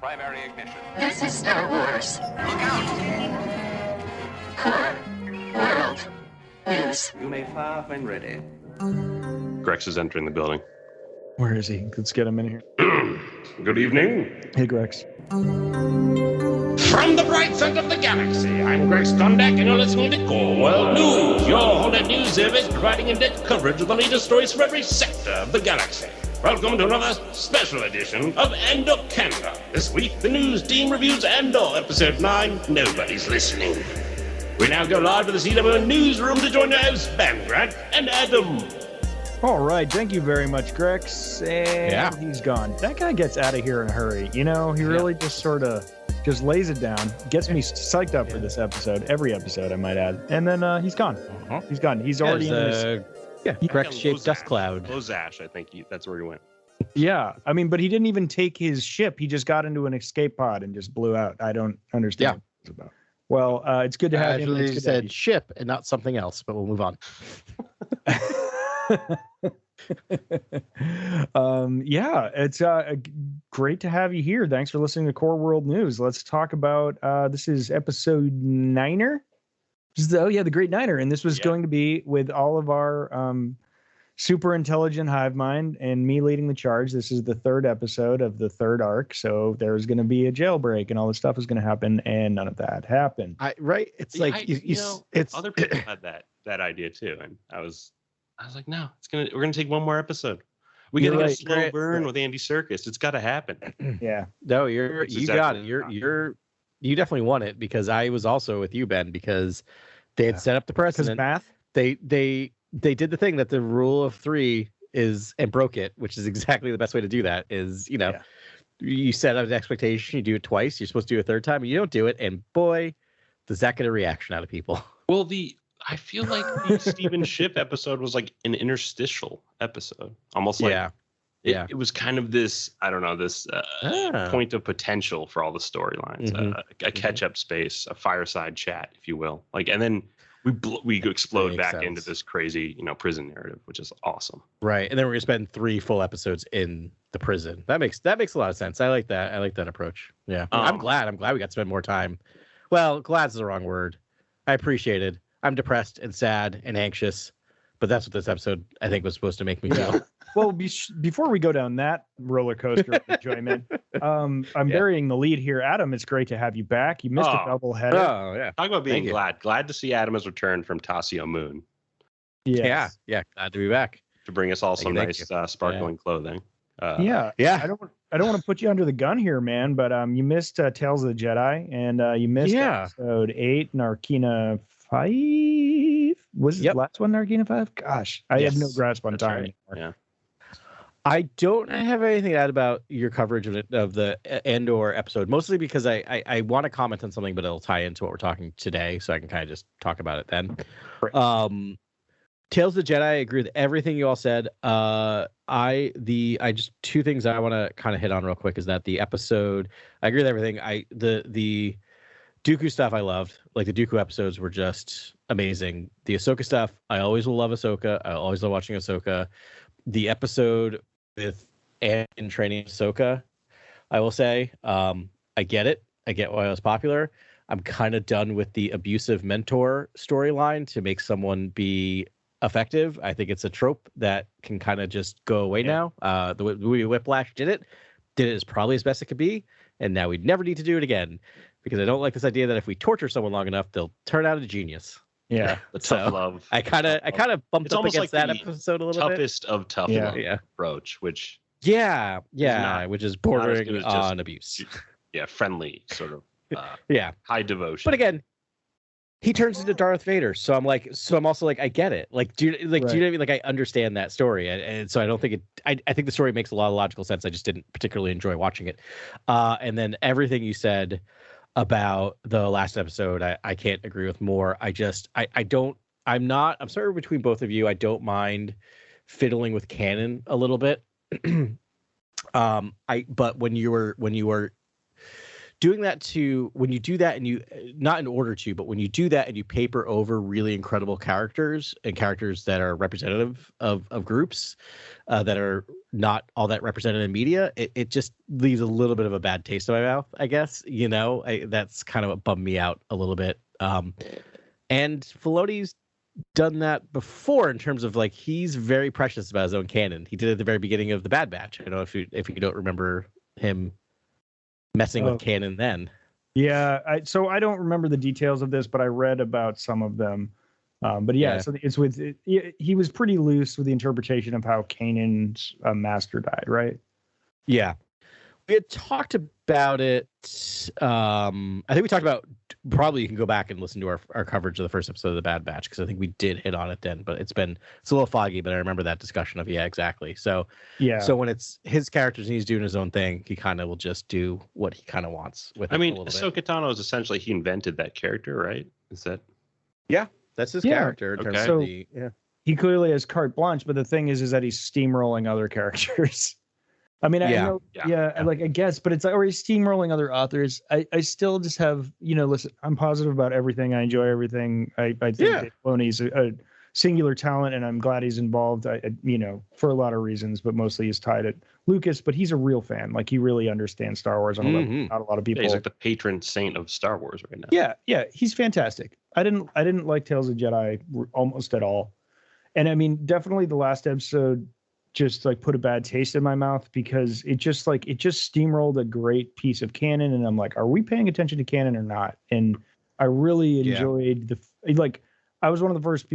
primary ignition. This is Star Wars. Look out! Core World News. You may fire when ready. Grex is entering the building. Where is he? Let's get him in here. Good evening. Hey, Grex. From the bright center of the galaxy, I'm Greg Skondak, and you're listening to Core World News, your whole news service providing in-depth coverage of the latest stories from every sector of the galaxy. Welcome to another special edition of Andor Canada. This week, the news team reviews Andor Episode 9, Nobody's Listening. We now go live to the CW newsroom to join your hosts, Ben Grant and Atum. All right, thank you very much, Grex. And he's gone. That guy gets out of here in a hurry. You know, he really just sort of just lays it down, gets me psyched up for this episode, every episode, I might add. And then he's gone. He's gone. He's already in his... Grex-shaped dust cloud. Lozash, I think that's where he went. Yeah, I mean, but he didn't even take his ship. He just got into an escape pod and just blew out. I don't understand what it's about. Well, it's good to have him. Actually, said ship and not something else, but we'll move on. It's great to have you here. Thanks for listening to Core World News. Let's talk about this is episode 9er. The Great Niner, and this was going to be with all of our super intelligent hive mind and me leading the charge. This is the third episode of the third arc, so there's going to be a jailbreak and all this stuff is going to happen, and none of that happened. It's like it's other people had that idea too, and I was like, no, we're gonna take one more episode. We gotta get a slow burn with Andy Serkis. It's got to happen. Yeah. No, you got it. You definitely won it, because I was also with you, Ben, because they had set up the precedent. Math. They did the thing that the rule of 3 is, and broke it, which is exactly the best way to do that. Is you set up an expectation, you do it twice, you're supposed to do it a third time, and you don't do it, and boy, does that get a reaction out of people. Well, I feel like the Steven Ship episode was like an interstitial episode, almost like it was kind of this, I don't know, this point of potential for all the storylines, a catch-up space, a fireside chat, if you will. Like, and then we explode back into this crazy, prison narrative, which is awesome. Right, and then we're gonna spend 3 full episodes in the prison. That makes a lot of sense. I like that. I like that approach. Yeah, I'm glad we got to spend more time. Well, glad's the wrong word. I appreciate it. I'm depressed and sad and anxious, but that's what this episode, I think, was supposed to make me feel. Well, before we go down that roller coaster of enjoyment, I'm burying the lead here. Adam, it's great to have you back. You missed a double header. Oh, yeah. Talk about being glad. Glad to see Adam has returned from Tasio Moon. Yes. Yeah. Glad to be back. To bring us all some nice sparkling clothing. I don't want to put you under the gun here, man, but you missed Tales of the Jedi, and you missed episode 8, Narkina 5. Was it the last one, Narkina 5? Gosh, I have no grasp on time anymore. Yeah. I don't have anything to add about your coverage of the Andor episode, mostly because I want to comment on something, but it'll tie into what we're talking today, so I can kind of just talk about it then. Right. Tales of the Jedi, I agree with everything you all said. I just 2 things I want to kind of hit on real quick is that the episode, I agree with everything. The Dooku stuff I loved. Like, the Dooku episodes were just amazing. The Ahsoka stuff, I always will love Ahsoka. I always love watching Ahsoka. The episode with Anakin training Ahsoka, I will say, I get it. I get why it was popular. I'm kind of done with the abusive mentor storyline to make someone be effective. I think it's a trope that can kind of just go away now. The way Whiplash did it as probably as best it could be, and now we'd never need to do it again, because I don't like this idea that if we torture someone long enough, they'll turn out a genius. Yeah, the tough love. I kind of bumped up against that episode a little bit. Toughest of tough love approach, which which is bordering on abuse. Yeah, friendly sort of. High devotion. But again, he turns into Darth Vader, so I'm also like, I get it. Like, do you know what I mean? Like, I understand that story, and so I don't think it. I think the story makes a lot of logical sense. I just didn't particularly enjoy watching it. And then everything you said about the last episode, I can't agree with more. I'm sorry, between both of you, I don't mind fiddling with canon a little bit. But when you were doing that when you do that and you not in order to, but when you do that and you paper over really incredible characters and characters that are representative of groups that are not all that represented in media, it just leaves a little bit of a bad taste in my mouth, I guess. That's kind of what bummed me out a little bit. And Filoni's done that before in terms of like he's very precious about his own canon. He did it at the very beginning of the Bad Batch. I don't know if you don't remember him messing with canon then. Yeah, so I don't remember the details of this, but I read about some of them. But yeah, so it's he was pretty loose with the interpretation of how Kanan's master died, right? Yeah. We had talked about it. I think we talked about, probably you can go back and listen to our coverage of the first episode of the Bad Batch, because I think we did hit on it then, but it's a little foggy, but I remember that discussion of, exactly. So when it's his characters and he's doing his own thing, he kind of will just do what he kind of wants with it. I mean, Ahsoka Tano is essentially, he invented that character, right? Is that? Yeah, that's his character. In terms of he clearly has carte blanche, but the thing is that he's steamrolling other characters. I mean, I know, like, I guess, but it's like, or he's steamrolling other authors. I still just have, listen, I'm positive about everything. I enjoy everything. I think Dave Filoni's a singular talent, and I'm glad he's involved, for a lot of reasons, but mostly he's tied at Lucas, but he's a real fan. Like, he really understands Star Wars on a level not a lot of people. Yeah, he's like the patron saint of Star Wars right now. Yeah, he's fantastic. I didn't like Tales of Jedi almost at all. And I mean, definitely the last episode just like put a bad taste in my mouth, because it just steamrolled a great piece of canon, and I'm like, are we paying attention to canon or not? And I really enjoyed I was one of the first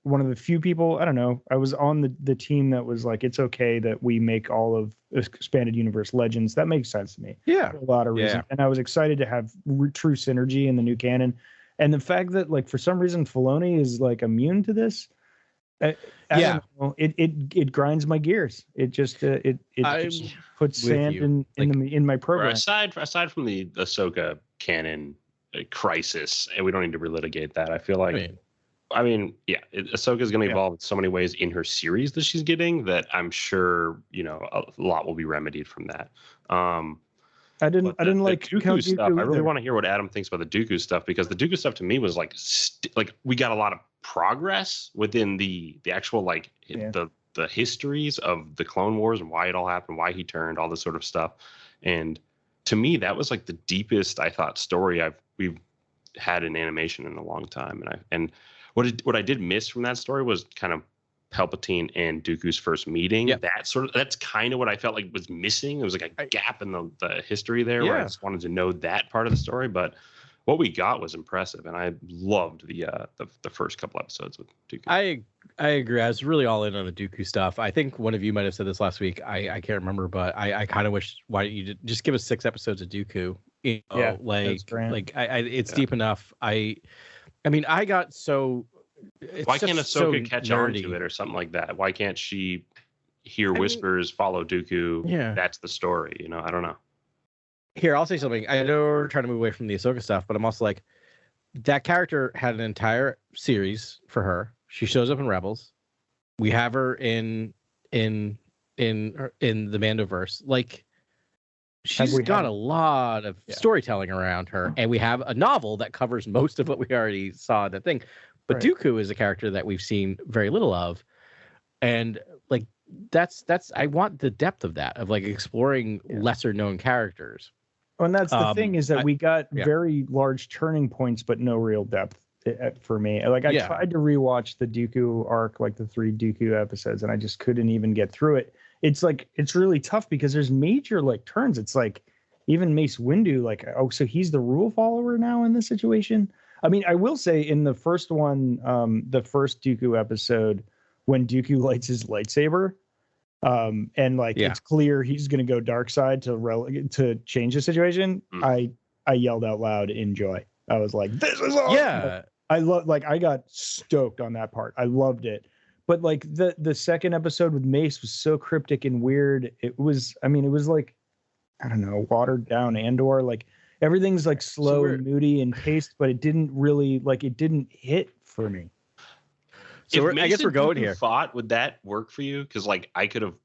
one of the few people, I don't know, I was on the team that was like, it's okay that we make all of expanded universe legends. That makes sense to me for a lot of reasons. And I was excited to have true synergy in the new canon, and the fact that like for some reason Filoni is like immune to this, I don't know. It grinds my gears. It just just puts sand in my program. Aside from the Ahsoka canon crisis, and we don't need to relitigate that. I feel like, Ahsoka is going to evolve in so many ways in her series that she's getting that I'm sure a lot will be remedied from that. I didn't like Dooku stuff. I really want to hear what Adam thinks about the Dooku stuff, because the Dooku stuff to me was like we got a lot of progress within the actual the histories of the Clone Wars and why it all happened, why he turned, all this sort of stuff. And to me, that was like the deepest, I thought, story we've had in animation in a long time. And what I did miss from that story was kind of Palpatine and Dooku's first meeting. That's kind of what I felt like was missing. It was like a gap in the history there where I just wanted to know that part of the story. But what we got was impressive, and I loved the first couple episodes with Dooku. I agree. I was really all in on the Dooku stuff. I think one of you might have said this last week. I can't remember, but I kind of wish, why don't you just give us 6 episodes of Dooku? It's deep enough. I mean, I got so. Why can't Ahsoka catch on to it or something like that? Why can't she hear whispers, follow Dooku? Yeah, that's the story. I don't know. Here, I'll say something. I know we're trying to move away from the Ahsoka stuff, but I'm also like, that character had an entire series for her. She shows up in Rebels. We have her in the Mandoverse. Like, she's got a lot of storytelling around her, and we have a novel that covers most of what we already saw in that thing. But Dooku is a character that we've seen very little of, and like that's I want the depth of that, of like exploring lesser known characters. And that's the thing, is that we got very large turning points, but no real depth for me. Like, I tried to rewatch the Dooku arc, like the 3 Dooku episodes, and I just couldn't even get through it. It's like, it's really tough because there's major like turns. It's like even Mace Windu, like, oh, so he's the rule follower now in this situation. I mean, I will say in the first one, the first Dooku episode, when Dooku lights his lightsaber, and like it's clear he's going to go dark side to change the situation. I yelled out loud in joy. I was like, "This is awesome!" Yeah, I got stoked on that part. I loved it. But like the second episode with Mace was so cryptic and weird. It was like, I don't know, watered down Andor. Like, everything's like slow and moody and paced, but it didn't hit for me. So I guess we're going here. Fought, would that work for you? Because like I could have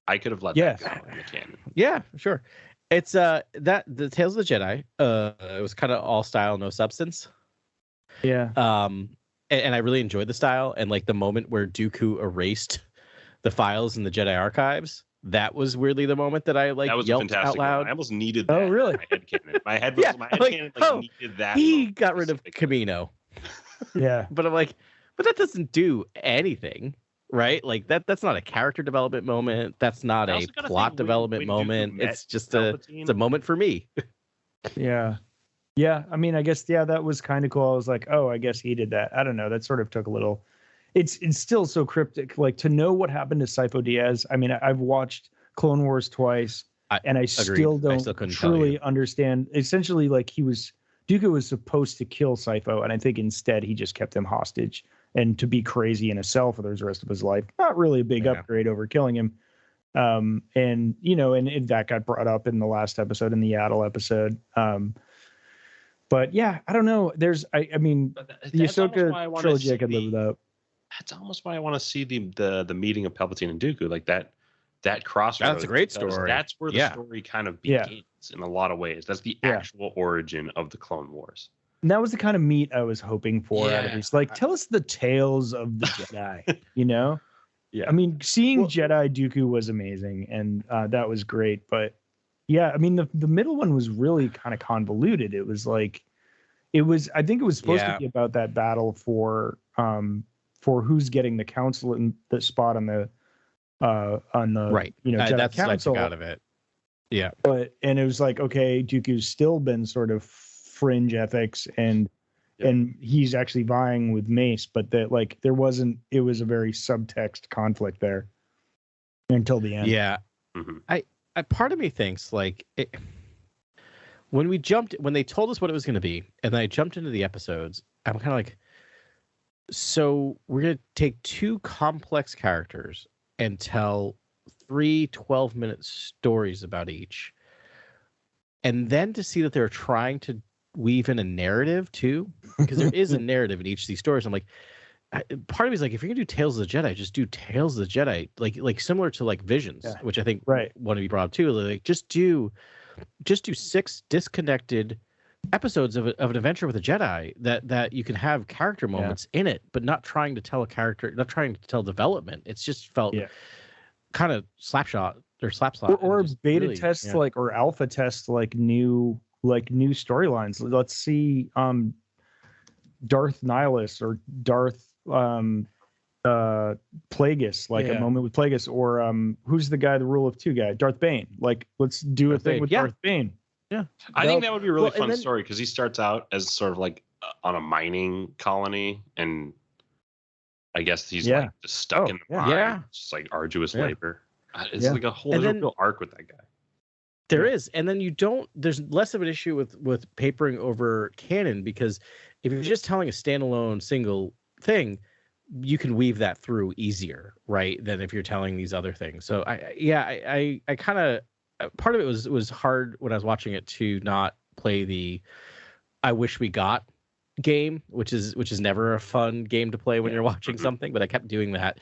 let that go in the canon. Yeah, sure. It's that the Tales of the Jedi. It was kind of all style, no substance. Yeah. And I really enjoyed the style, and like the moment where Dooku erased the files in the Jedi archives. That was weirdly the moment that I like yelped out loud. Moment. I almost needed that. Oh, really? In my headcanon. My head was my headcanon needed that. He got rid of Camino. Yeah. But I'm like, but that doesn't do anything, right? Like that's not a character development moment. That's not a plot development moment. It's just it's a moment for me. Yeah. Yeah. I mean, I guess, that was kind of cool. I was like, oh, I guess he did that. I don't know. That sort of took a little. It's still so cryptic. Like, to know what happened to Sifo Dyas. I mean, I've watched Clone Wars twice, and I still don't truly understand. Essentially, like, Dooku was supposed to kill Sifo, and I think instead he just kept him hostage and to be crazy in a cell for the rest of his life. Not really a big upgrade over killing him. And that got brought up in the last episode, in the Yaddle episode. But yeah, I don't know. I mean, the Ahsoka trilogy I could live without. That's almost why I want to see the meeting of Palpatine and Dooku, like that crossroads. That's a great story. That's where the story kind of begins in a lot of ways. That's the actual origin of the Clone Wars. And that was the kind of meat I was hoping for out of this. Like, tell us the tales of the Jedi, you know? Yeah. I mean, seeing Jedi Dooku was amazing, and that was great. But yeah, I mean, the middle one was really kind of convoluted. I think it was supposed to be about that battle for who's getting the council and the spot on the right. Jedi that's Council. What I took out of it. Yeah. And it was like, okay, Dooku's still been sort of fringe ethics, and he's actually vying with Mace, but that, like, it was a very subtext conflict there until the end. Yeah. Mm-hmm. I part of me thinks, like, when they told us what it was going to be, and then I jumped into the episodes, I'm kind of like, so we're going to take two complex characters and tell 3 12-minute stories about each. And then to see that they're trying to weave in a narrative too, because there is a narrative in each of these stories. I'm like, part of me is like, if you're going to do Tales of the Jedi, just do Tales of the Jedi, like similar to like Visions, which I think one of you brought up too. Like, just do 6 disconnected episodes of an adventure with a Jedi that you can have character moments in it, but not trying to tell not trying to tell development. It's just felt kind of slapshot or slapslot or beta test or alpha test new storylines. Let's see Darth Nihilus or Darth Plagueis, a moment with Plagueis, or who's the guy, the Rule of Two guy, Darth Bane. Like, let's do a thing with Darth Bane. Yeah, I think that would be a really fun story, because he starts out as sort of like on a mining colony, and I guess he's like just stuck in the mine. Yeah, it's just like arduous labor. It's like a whole real arc with that guy. There is, and then there's less of an issue with papering over canon, because if you're just telling a standalone single thing, you can weave that through easier, right, than if you're telling these other things. So I kind of, part of it was hard when I was watching it to not play the I wish we got game, which is never a fun game to play when you're watching something, but I kept doing that.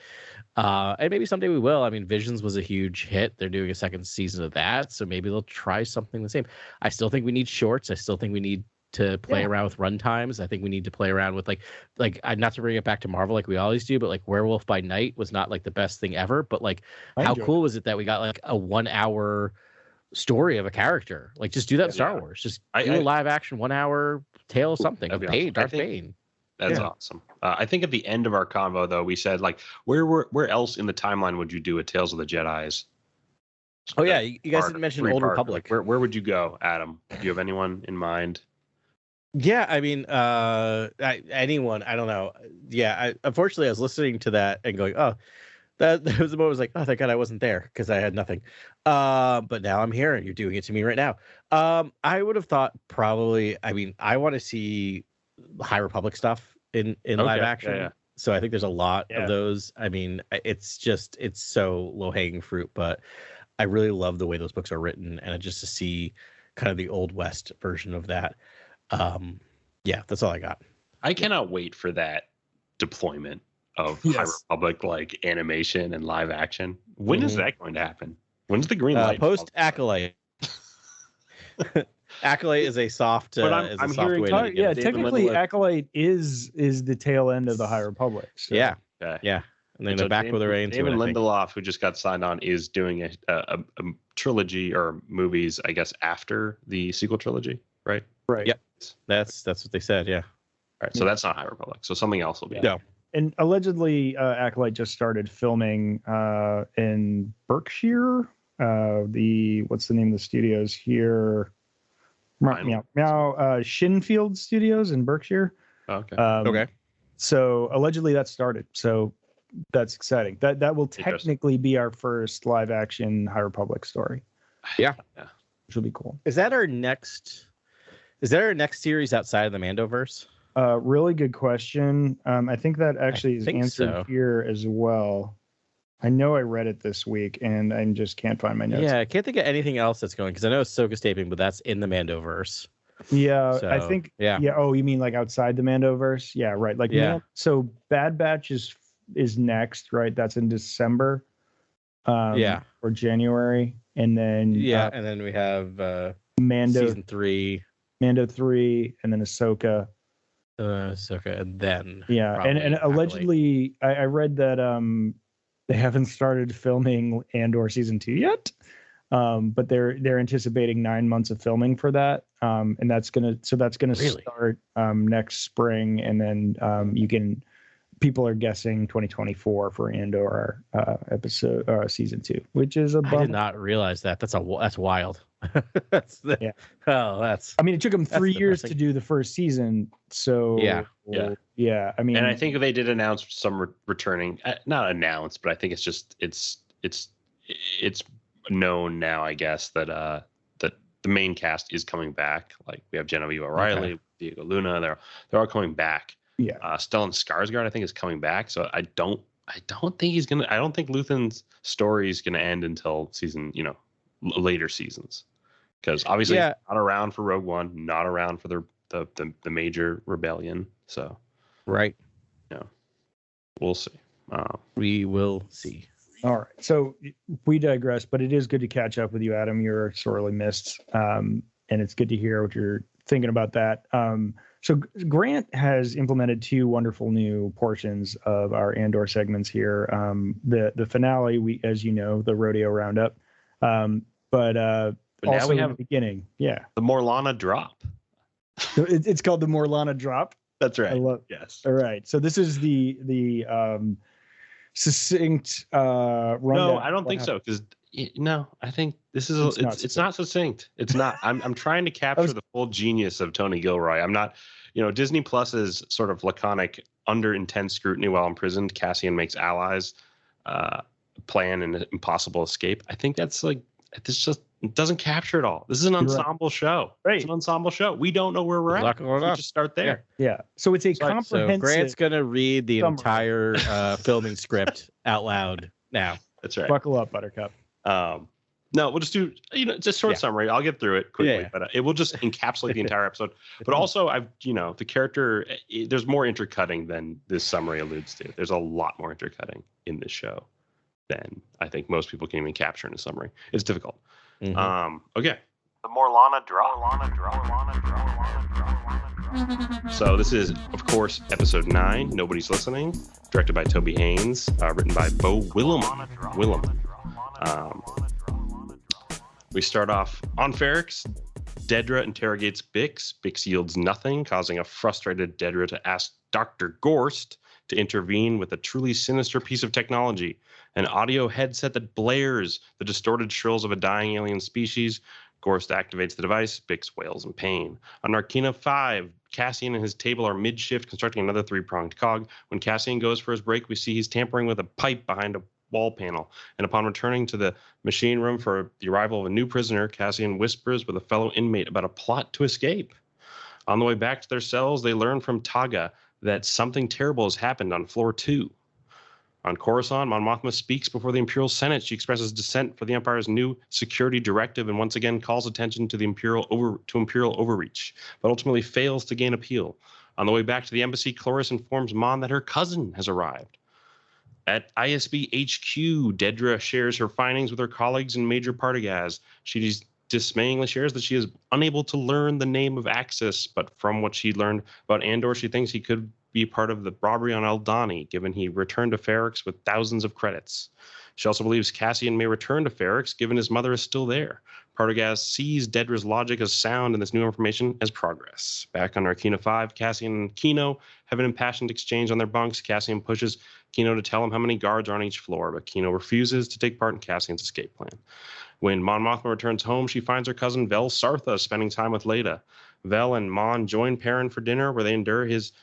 And maybe someday we will. I mean, Visions was a huge hit. They're doing a second season of that, so maybe they'll try something the same. I still think we need shorts. I still think we need to play around with run times. I think we need to play around with like not to bring it back to Marvel like we always do, but like Werewolf by Night was not like the best thing ever, but like how cool was it that we got like a 1 hour story of a character? Like, just do that in Star Wars. Just do a live action 1 hour tale of something of Bane, Darth Bane. That's awesome. I think at the end of our convo, though, we said, like, where else in the timeline would you do a Tales of the Jedi's? Oh yeah, you guys didn't mention Old Republic. Like, where would you go, Adam? Do you have anyone in mind? Yeah, I mean, anyone. I don't know. Yeah, unfortunately, I was listening to that and going, oh, that was the moment I was like, oh, thank God I wasn't there, because I had nothing. But now I'm here, and you're doing it to me right now. I would have thought probably. I mean, I want to see High Republic stuff in live action. Yeah. So I think there's a lot of those. I mean, it's so low hanging fruit, but I really love the way those books are written, and just to see kind of the Old West version of that. Yeah, that's all I got. I cannot wait for that deployment of High Republic like animation and live action. When is that going to happen? When's the green light? Post Acolyte. Acolyte is a soft. But I'm hearing. Technically, Acolyte is the tail end of the High Republic. So. Yeah. Okay. Yeah. And then back with the reins. David Lindelof, who just got signed on, is doing a trilogy or movies, I guess, after the sequel trilogy, right? Right. Yep. That's what they said. Yeah. All right. So that's not High Republic. So something else will be. No. And allegedly, Acolyte just started filming in Berkshire. What's the name of the studios here? Shinfield Studios in Berkshire. Okay. Okay. So allegedly that started. So that's exciting. That will technically be our first live action High Republic story. Yeah. Which will be cool. Is that our next series outside of the Mandoverse? Really good question. I think that actually is answered here as well. I know I read it this week and I just can't find my notes. Yeah, I can't think of anything else that's going because I know Ahsoka's taping, but that's in the Mandoverse. Yeah, So, I think. Yeah. Oh, you mean like outside the Mandoverse? Yeah, right. Like so Bad Batch is next, right? That's in December. Or January, and then and then we have Mando season 3, Mando 3, and then Ahsoka. Ahsoka, and then and allegedly, I read that they haven't started filming Andor season 2 yet. But they're anticipating 9 months of filming for that. And that's gonna start next spring, and then people are guessing 2024 for Andor episode season 2, which is a bummer. I did not realize that. That's wild. I mean, it took them 3 years to do the first season, so yeah. I mean, and I think they did announce some returning, not announced, but I think it's just it's known now, I guess, that that the main cast is coming back. Like we have Genevieve O'Reilly, Diego Luna, they're all coming back. Yeah. Stellan Skarsgård, I think, is coming back. So I don't think he's gonna. I don't think Luthen's story is gonna end until season, later seasons, because obviously he's not around for Rogue One, not around for the major rebellion. So right. We'll see. We will see. All right. So we digress, but it is good to catch up with you, Adam. You're sorely missed. And it's good to hear what you're thinking about that. So Grant has implemented 2 wonderful new portions of our Andor segments here. The finale, as you know, the rodeo roundup. But also now we have the beginning. Yeah. The Morlana drop. It's called the Morlana drop. That's right. Yes. All right. So this is the succinct rundown. No, I don't think so, because I think this is it's not succinct. It's not. I'm trying to capture the full genius of Tony Gilroy. I'm not, Disney Plus's sort of laconic, under intense scrutiny while imprisoned, Cassian makes allies, plan an impossible escape. I think that's like, this just doesn't capture it all. This is an ensemble show. Right. It's an ensemble show. We don't know where we're at. We just start there. Yeah. So it's a comprehensive. So Grant's gonna read the entire filming script out loud now. That's right. Buckle up, Buttercup. No, we'll just do just short summary. I'll get through it quickly, but it will just encapsulate the entire episode. But also, the character. There's more intercutting than this summary alludes to. There's a lot more intercutting in this show than I think most people can even capture in a summary. It's difficult. Mm-hmm. Okay. The Morlana drop. So this is, of course, episode 9. Nobody's Listening, directed by Toby Haynes, written by Bo Willem. We start off on Ferrix. Dedra interrogates Bix. Bix yields nothing, causing a frustrated Dedra to ask Dr. Gorst to intervene with a truly sinister piece of technology, an audio headset that blares the distorted shrills of a dying alien species. Gorst activates the device. Bix wails in pain. On Narkina 5, Cassian and his table are mid-shift constructing another 3-pronged cog. When Cassian goes for his break, we see he's tampering with a pipe behind a wall panel. And upon returning to the machine room for the arrival of a new prisoner, Cassian whispers with a fellow inmate about a plot to escape. On the way back to their cells, they learn from Taga that something terrible has happened on floor 2. On Coruscant, Mon Mothma speaks before the Imperial Senate. She expresses dissent for the Empire's new security directive and once again calls attention to the Imperial overreach, but ultimately fails to gain appeal. On the way back to the embassy, Cloris informs Mon that her cousin has arrived. At ISB HQ, Dedra shares her findings with her colleagues in Major Partagaz. She dismayingly shares that she is unable to learn the name of Axis, but from what she learned about Andor, she thinks he could be part of the robbery on Aldhani, given he returned to Ferrix with thousands of credits. She also believes Cassian may return to Ferrix, given his mother is still there. Partagaz sees Dedra's logic as sound and this new information as progress. Back on Narkina 5, Cassian and Kino have an impassioned exchange on their bunks. Cassian pushes Kino to tell him how many guards are on each floor, but Kino refuses to take part in Cassian's escape plan. When Mon Mothma returns home, she finds her cousin Vel Sartha spending time with Leida. Vel and Mon join Perrin for dinner, where they endure his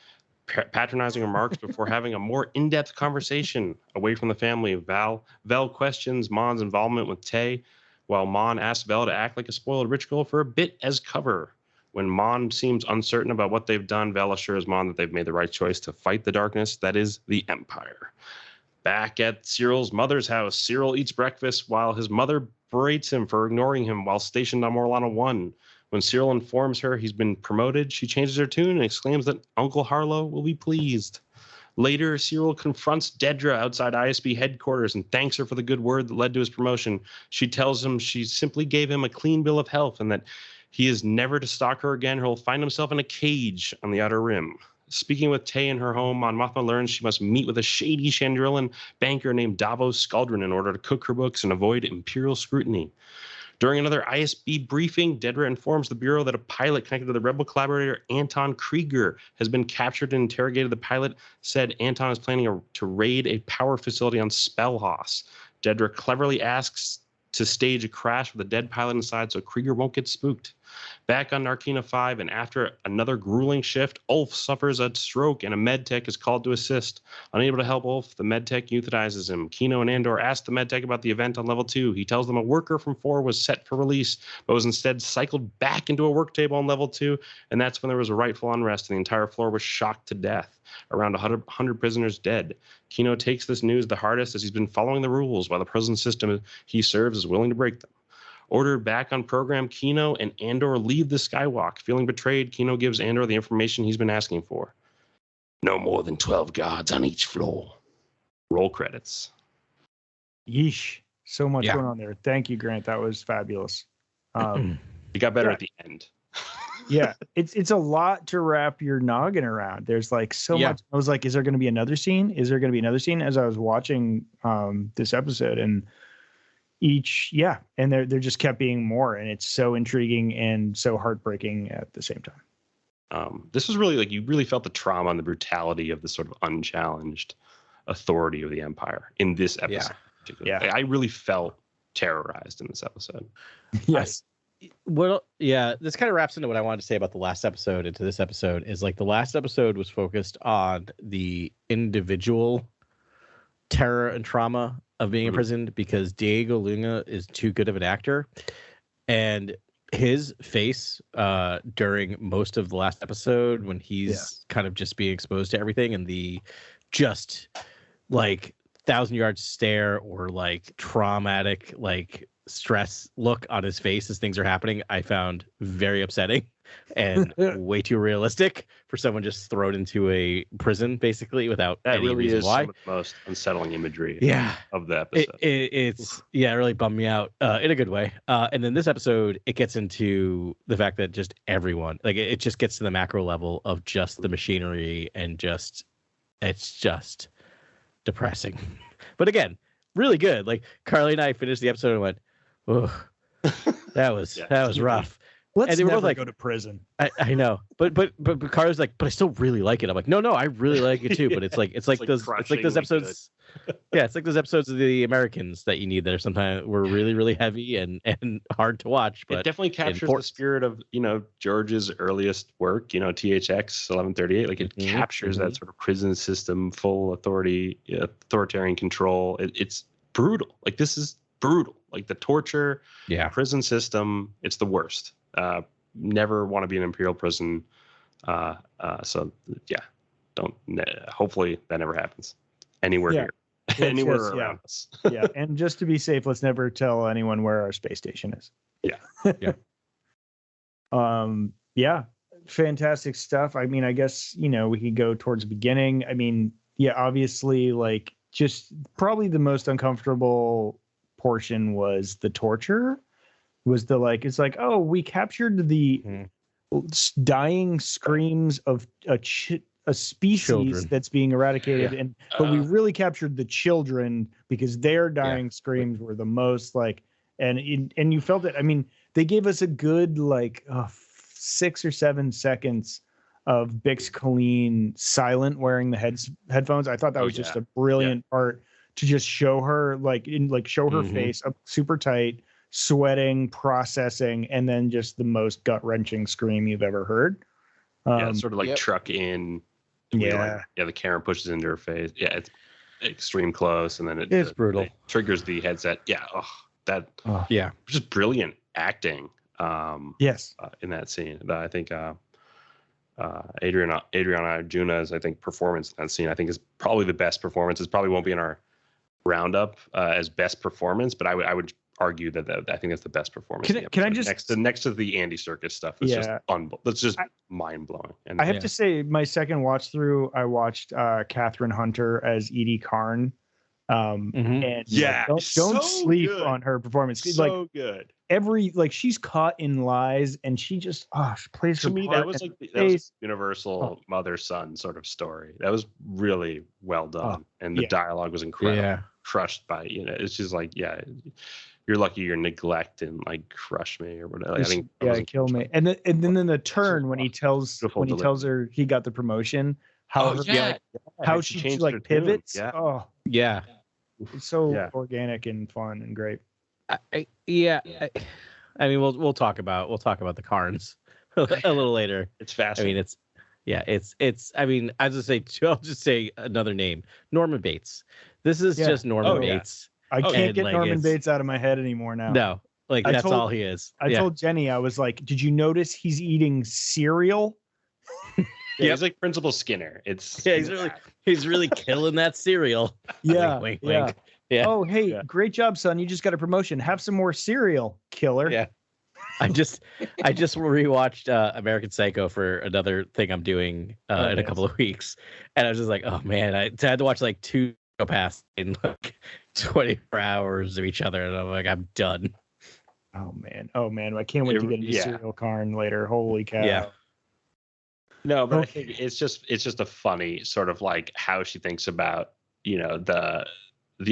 patronizing remarks before having a more in-depth conversation away from the family. Vel questions Mon's involvement with Tay, while Mon asks Vel to act like a spoiled rich girl for a bit as cover. When Mon seems uncertain about what they've done, Vel assures Mon that they've made the right choice to fight the darkness that is the Empire. Back at Cyril's mother's house, Cyril eats breakfast while his mother berates him for ignoring him while stationed on Morlana 1. When Cyril informs her he's been promoted, she changes her tune and exclaims that Uncle Harlow will be pleased. Later, Cyril confronts Dedra outside ISB headquarters and thanks her for the good word that led to his promotion. She tells him she simply gave him a clean bill of health and that he is never to stalk her again, or he'll find himself in a cage on the Outer Rim. Speaking with Tay in her home, Mon Mothma learns she must meet with a shady Chandrilan banker named Davos Skaldrin in order to cook her books and avoid Imperial scrutiny. During another ISB briefing, Dedra informs the Bureau that a pilot connected to the rebel collaborator Anton Krieger has been captured and interrogated. The pilot said Anton is planning to raid a power facility on Spellhaus. Dedra cleverly asks to stage a crash with a dead pilot inside so Krieger won't get spooked. Back on Narkina 5, and after another grueling shift, Ulf suffers a stroke and a medtech is called to assist. Unable to help Ulf, the medtech euthanizes him. Kino and Andor ask the medtech about the event on level 2. He tells them a worker from 4 was set for release, but was instead cycled back into a work table on level 2, and that's when there was a rightful unrest and the entire floor was shocked to death. Around 100 prisoners dead. Kino takes this news the hardest as he's been following the rules while the prison system he serves is willing to break them. Ordered back on program, Kino and Andor leave the skywalk. Feeling betrayed, Kino gives Andor the information he's been asking for. No more than 12 guards on each floor. Roll credits. Yeesh. So much going on there. Thank you, Grant. That was fabulous. It got better at the end. Yeah, it's a lot to wrap your noggin around. There's like so much. I was like, is there going to be another scene? Is there going to be another scene? As I was watching this episode, and and there just kept being more, and it's so intriguing and so heartbreaking at the same time. This was really like you really felt the trauma and the brutality of the sort of unchallenged authority of the Empire in this episode. Yeah, like, I really felt terrorized in this episode. Yes. This kind of wraps into what I wanted to say about the last episode into this episode is like the last episode was focused on the individual terror and trauma of being imprisoned because Diego Luna is too good of an actor, and his face during most of the last episode when he's kind of just being exposed to everything and the just like 1,000-yard stare or like traumatic like stress look on his face as things are happening, I found very upsetting and way too realistic for someone just thrown into a prison basically without any reason why. Some of the most unsettling imagery of the episode. It really bummed me out in a good way. And then this episode, it gets into the fact that just everyone, like it just gets to the macro level of just the machinery and it's just depressing. But again, really good. Like Carly and I finished the episode and went, oh, that was rough. Let's never both like, go to prison. I know, but Carla's like, but I still really like it. I'm like, no, I really like it too. But it's like those episodes. Yeah, it's like those episodes of The Americans that you need that are sometimes were really, really heavy and hard to watch. But it definitely captures the spirit of George's earliest work. THX 1138. Like it captures that sort of prison system, full authoritarian control. It's brutal. Like this is brutal. Like the torture, prison system. It's the worst. Never want to be in an Imperial prison. Hopefully that never happens anywhere here. Anywhere around us. Yeah, and just to be safe, let's never tell anyone where our space station is. Fantastic stuff. I mean, I guess we could go towards the beginning. I mean, obviously, like just probably the most uncomfortable portion was the torture. was the like, it's like, oh, we captured the dying screams of a species Children. that's being eradicated, but we really captured the children because their dying screams were the most like, and you felt it. I mean, they gave us a good like 6 or 7 seconds of Bix Colleen silent wearing the headphones. I thought that was just a brilliant part to just show her show her face up super tight, sweating, processing, and then just the most gut wrenching scream you've ever heard. Sort of like truck in. The camera pushes into her face. Yeah, it's extreme close, and then it's brutal. It triggers the headset. Yeah, just brilliant acting. In that scene, I think Adriana Arjuna's performance in that scene, I think, is probably the best performance. It probably won't be in our roundup as best performance, but I would argue that I think that's the best performance. Can I just next to the Andy Serkis stuff? It's just that's just mind blowing. And I have to say, my second watch through, I watched Catherine Hunter as Edie Karn. And don't sleep on her performance. So good. She's caught in lies, and she just she plays to her me. part. That was like that universal mother-son sort of story. That was really well done, and the dialogue was incredible. Yeah. Crushed by it's just like you're lucky your neglect and like crush me or whatever. I think kill me. And then the turn when he tells her he got the promotion. How she like pivots. It's so organic and fun and great. I mean, we'll talk about the Karns a little later. It's fascinating. I mean, it's. I mean, I'll just say another name, Norman Bates. This is just Norman Bates. I can't get Norman Bates out of my head anymore now. No, that's all he is. I told Jenny, I was like, "Did you notice he's eating cereal?" He's like Principal Skinner. He's really killing that cereal. Wink. Yeah. Oh, hey, great job, son. You just got a promotion. Have some more cereal, killer. Yeah. I just rewatched American Psycho for another thing I'm doing in a couple of weeks, and I was just like, oh man, I had to watch like 2 past in like 24 hours of each other, and I'm like, I'm done. Oh man, I can't wait to get into Serial Karn later. Holy cow. Yeah. No, but I think it's just a funny sort of like how she thinks about the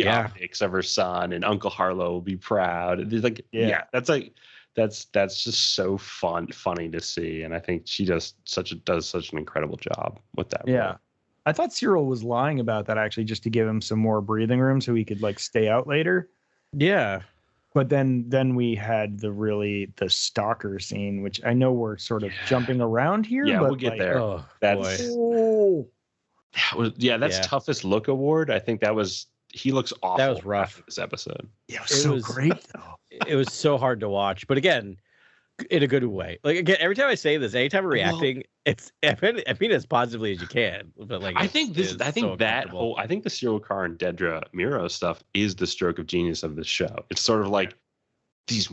optics of her son, and Uncle Harlow will be proud. That's just so funny to see, and I think she does such an incredible job with that. Yeah. role. I thought Cyril was lying about that actually, just to give him some more breathing room so he could like stay out later. Yeah. But then we had the stalker scene, which I know we're sort of jumping around here. Yeah, but we'll get there. Oh, That's toughest look award. I think he looks awful. That was rough this episode. Yeah, it was great though. It was so hard to watch, but again, in a good way. Like again, every time I say this, anytime we're reacting, I mean as positively as you can. But like, I think the Cyril Karn, Dedra Miro stuff is the stroke of genius of this show. It's sort of like these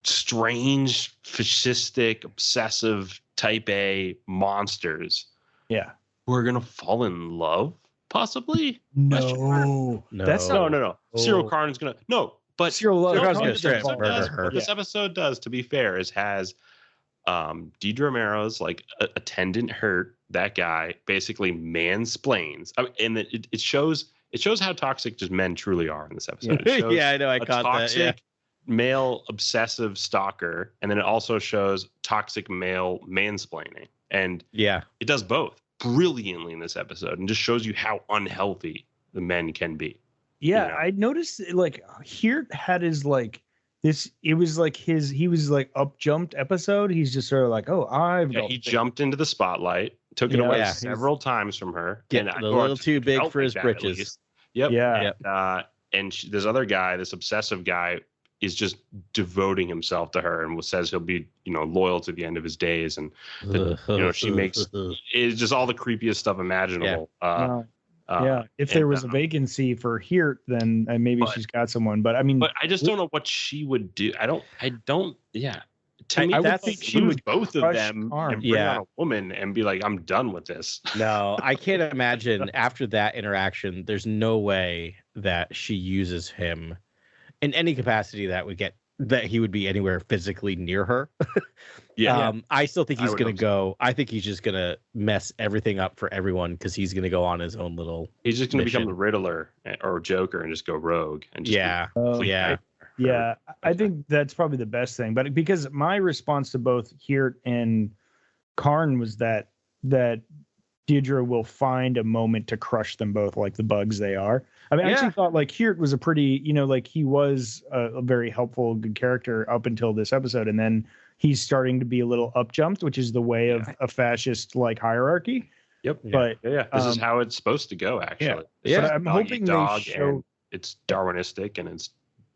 strange, fascistic, obsessive type A monsters. Yeah, who are gonna fall in love, possibly. No. That's not. No. Cyril Karn is gonna But what this episode does, to be fair, is has Dedra Mero's like attendant hurt that guy basically mansplains. I mean, and it shows how toxic just men truly are in this episode. It shows I know. I caught toxic that. male obsessive stalker, and then it also shows toxic male mansplaining, and it does both brilliantly in this episode, and just shows you how unhealthy the men can be. Yeah, I noticed like here had his like this. It was like he was like up jumped episode. He's just sort of like, he jumped into the spotlight, took it away several times from her, and a little too big for his britches. Yep. Yeah. And this other guy, this obsessive guy, is just devoting himself to her and says he'll be, loyal to the end of his days. And she makes it's just all the creepiest stuff imaginable. If there was a vacancy for here, then maybe she's got someone. But I just don't know what she would do. I don't. Yeah. To me, I would think she would both of them and bring on a woman and be like, I'm done with this. No, I can't imagine after that interaction. There's no way that she uses him in any capacity that would get that he would be anywhere physically near her. Yeah. I still think he's would going to hope go. I think he's just going to mess everything up for everyone because he's going to go on his own little. He's just going to become mission. the Riddler or Joker and just go rogue. And just Yeah. complete Yeah. nightmare. Yeah, I think that's probably the best thing. But because my response to both Hirt and Karn was that Deirdre will find a moment to crush them both like the bugs they are. I mean, I actually thought like Hirt was a pretty, like he was a very helpful, good character up until this episode. And then he's starting to be a little up jumped, which is the way of a fascist like hierarchy. Yep. But Yeah. This is how it's supposed to go, actually. It's But just I'm dog eat hoping they dog, show. and it's Darwinistic and it's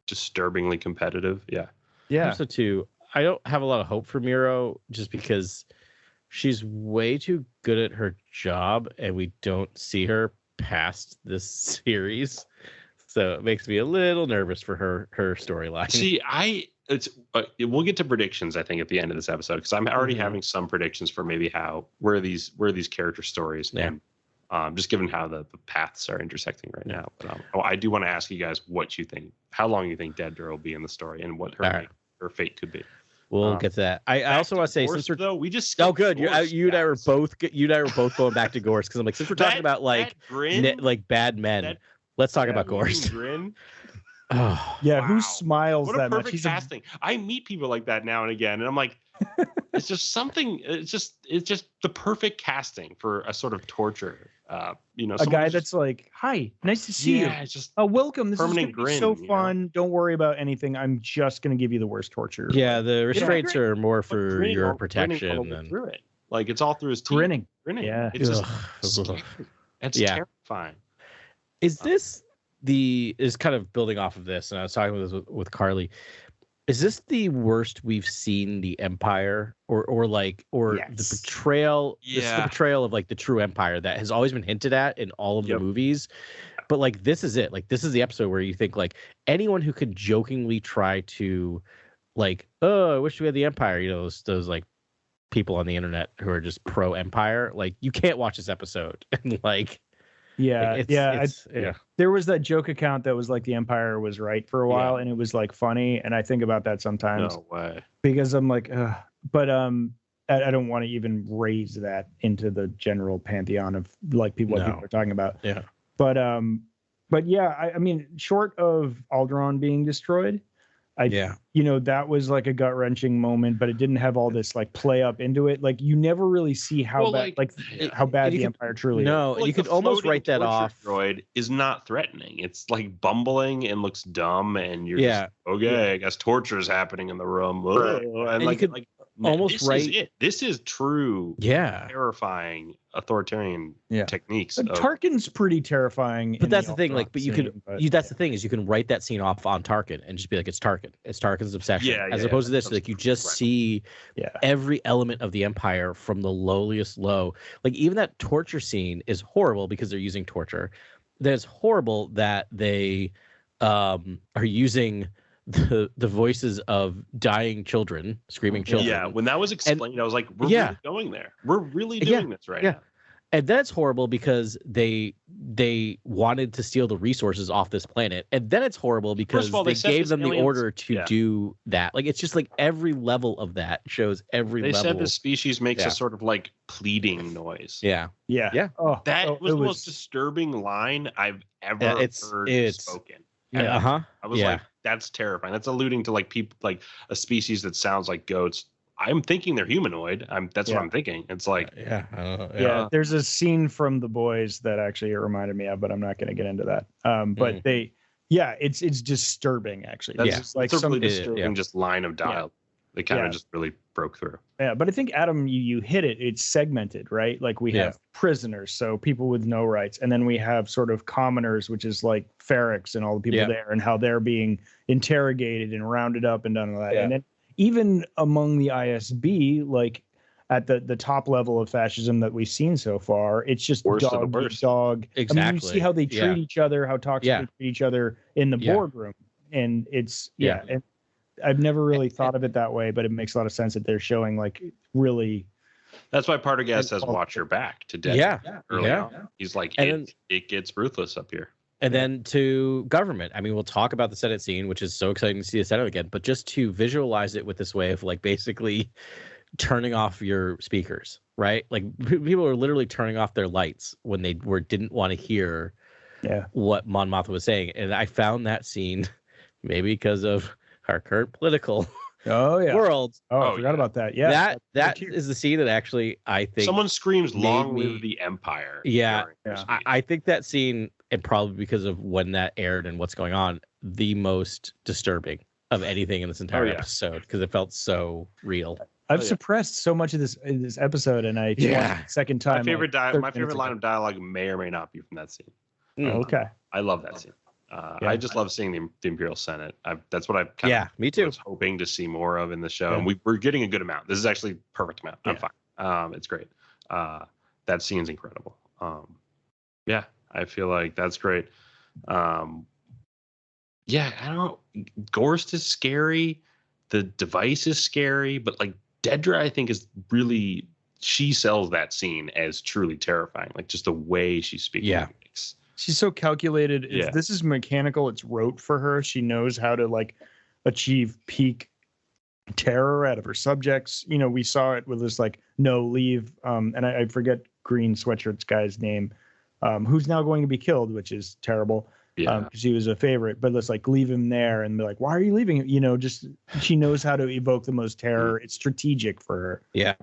disturbingly competitive. Yeah. Yeah. Also, too, I don't have a lot of hope for Miro just because she's way too good at her job, and we don't see her past this series. So it makes me a little nervous for her storyline. See, we'll get to predictions, I think, at the end of this episode, because I'm already having some predictions for maybe where these character stories and just given how the paths are intersecting right now. But I do want to ask you guys what you think, how long you think Dedra will be in the story, and what her fate could be. We'll get to that. I also want to say, since we're we just good, you and I were both going back to Gorse because I'm like, since we're talking about like bad men, let's talk about Gorse. Oh yeah, wow. Who smiles what that a much? perfect He's casting. I meet people like that now and again, and I'm like, it's just something. It's just the perfect casting for a sort of torture. A guy that's like, "Hi, nice to see you. It's just welcome. This is permanent gonna be grin, so fun. Don't worry about anything. I'm just gonna give you the worst torture." Yeah, the restraints are more for your grinning protection than through it. Like it's all through his teeth. Grinning. Yeah, it's just scary. It's terrifying. Is this is kind of building off of this, and I was talking with Carly. Is this the worst we've seen the Empire, or the betrayal? Yeah. This is the betrayal of like the true Empire that has always been hinted at in all of the movies. But like this is it. Like this is the episode where you think like anyone who could jokingly try to like, oh, I wish we had the Empire. Those like people on the internet who are just pro Empire. Like you can't watch this episode and like. Yeah. There was that joke account that was like the Empire was right for a while, and it was like funny. And I think about that sometimes. No way. Because I'm like, but I don't want to even raise that into the general pantheon of like what people are talking about. Yeah. But yeah, I mean, short of Alderaan being destroyed, that was like a gut wrenching moment, but it didn't have all this like play up into it. Like you never really see how bad the Empire truly is. No, you could almost write that off. Droid is not threatening. It's like bumbling and looks dumb, and you're just, okay, I guess torture is happening in the room. And you could almost write this is true, terrifying authoritarian techniques. Tarkin's pretty terrifying. But that's the thing, like, that's the thing is you can write that scene off on Tarkin and just be like, it's Tarkin. It's Tarkin's obsession. As opposed to this, like you just see every element of the Empire from the lowliest low. Like even that torture scene is horrible because they're using torture. That's horrible that they are using the voices of dying children, screaming children. Yeah, when that was explained, I was like, we're really going there. We're really doing this right now. And that's horrible because they wanted to steal the resources off this planet. And then it's horrible because they gave them the order to do that. Like, it's just like every level of that shows every level. They said the species makes a sort of like pleading noise. Yeah. Oh, that was the most disturbing line I've ever heard spoken. I was like, that's terrifying. That's alluding to like people, like a species that sounds like goats. I'm thinking they're humanoid. That's what I'm thinking. It's like, there's a scene from The Boys that actually it reminded me of, but I'm not going to get into that. But it's disturbing actually. That's like some really disturbing just line of dialogue. They kind of just really broke through. Yeah, but I think Atum, you hit it. It's segmented, right? Like we have prisoners, so people with no rights, and then we have sort of commoners, which is like Ferrex and all the people there, and how they're being interrogated and rounded up and done all that. And then even among the ISB, like at the top level of fascism that we've seen so far, it's just dog. Exactly. I mean, you see how they treat each other, how toxic they treat each other in the boardroom, and it's and I've never really thought of it that way, but it makes a lot of sense that they're showing like really. That's why Partagas says watch your back to death. Early on. He's like, it gets ruthless up here. And then to government. I mean, we'll talk about the Senate scene, which is so exciting to see the Senate again, but just to visualize it with this way of like basically turning off your speakers, right? Like people are literally turning off their lights when they didn't want to hear what Mon Mothma was saying. And I found that scene, maybe because of our current political world. I forgot about that. Yeah. That is the scene that actually, I think, someone screams "Long live the Empire." I think that scene, and probably because of when that aired and what's going on, the most disturbing of anything in this entire episode, because it felt so real. I've suppressed so much of this in this episode, and I watched the second time. My favorite line of dialogue may or may not be from that scene. Okay. I love that scene. I just love seeing the Imperial Senate. That's what I me too. was hoping to see more of in the show, and we're getting a good amount. This is actually perfect amount. I'm fine. It's great. That scene's incredible. I feel like that's great. I don't know. Gorst is scary. The device is scary, but like Dedra, I think she sells that scene as truly terrifying. Like just the way she's speaking. Yeah. She's so calculated. This is mechanical. It's rote for her. She knows how to like achieve peak terror out of her subjects. You know, we saw it with this like no leave. And I forget green sweatshirts guy's name, who's now going to be killed, which is terrible. Because he was a favorite, but let's like leave him there and be like, why are you leaving him? You know, just she knows how to evoke the most terror. It's strategic for her. Yeah.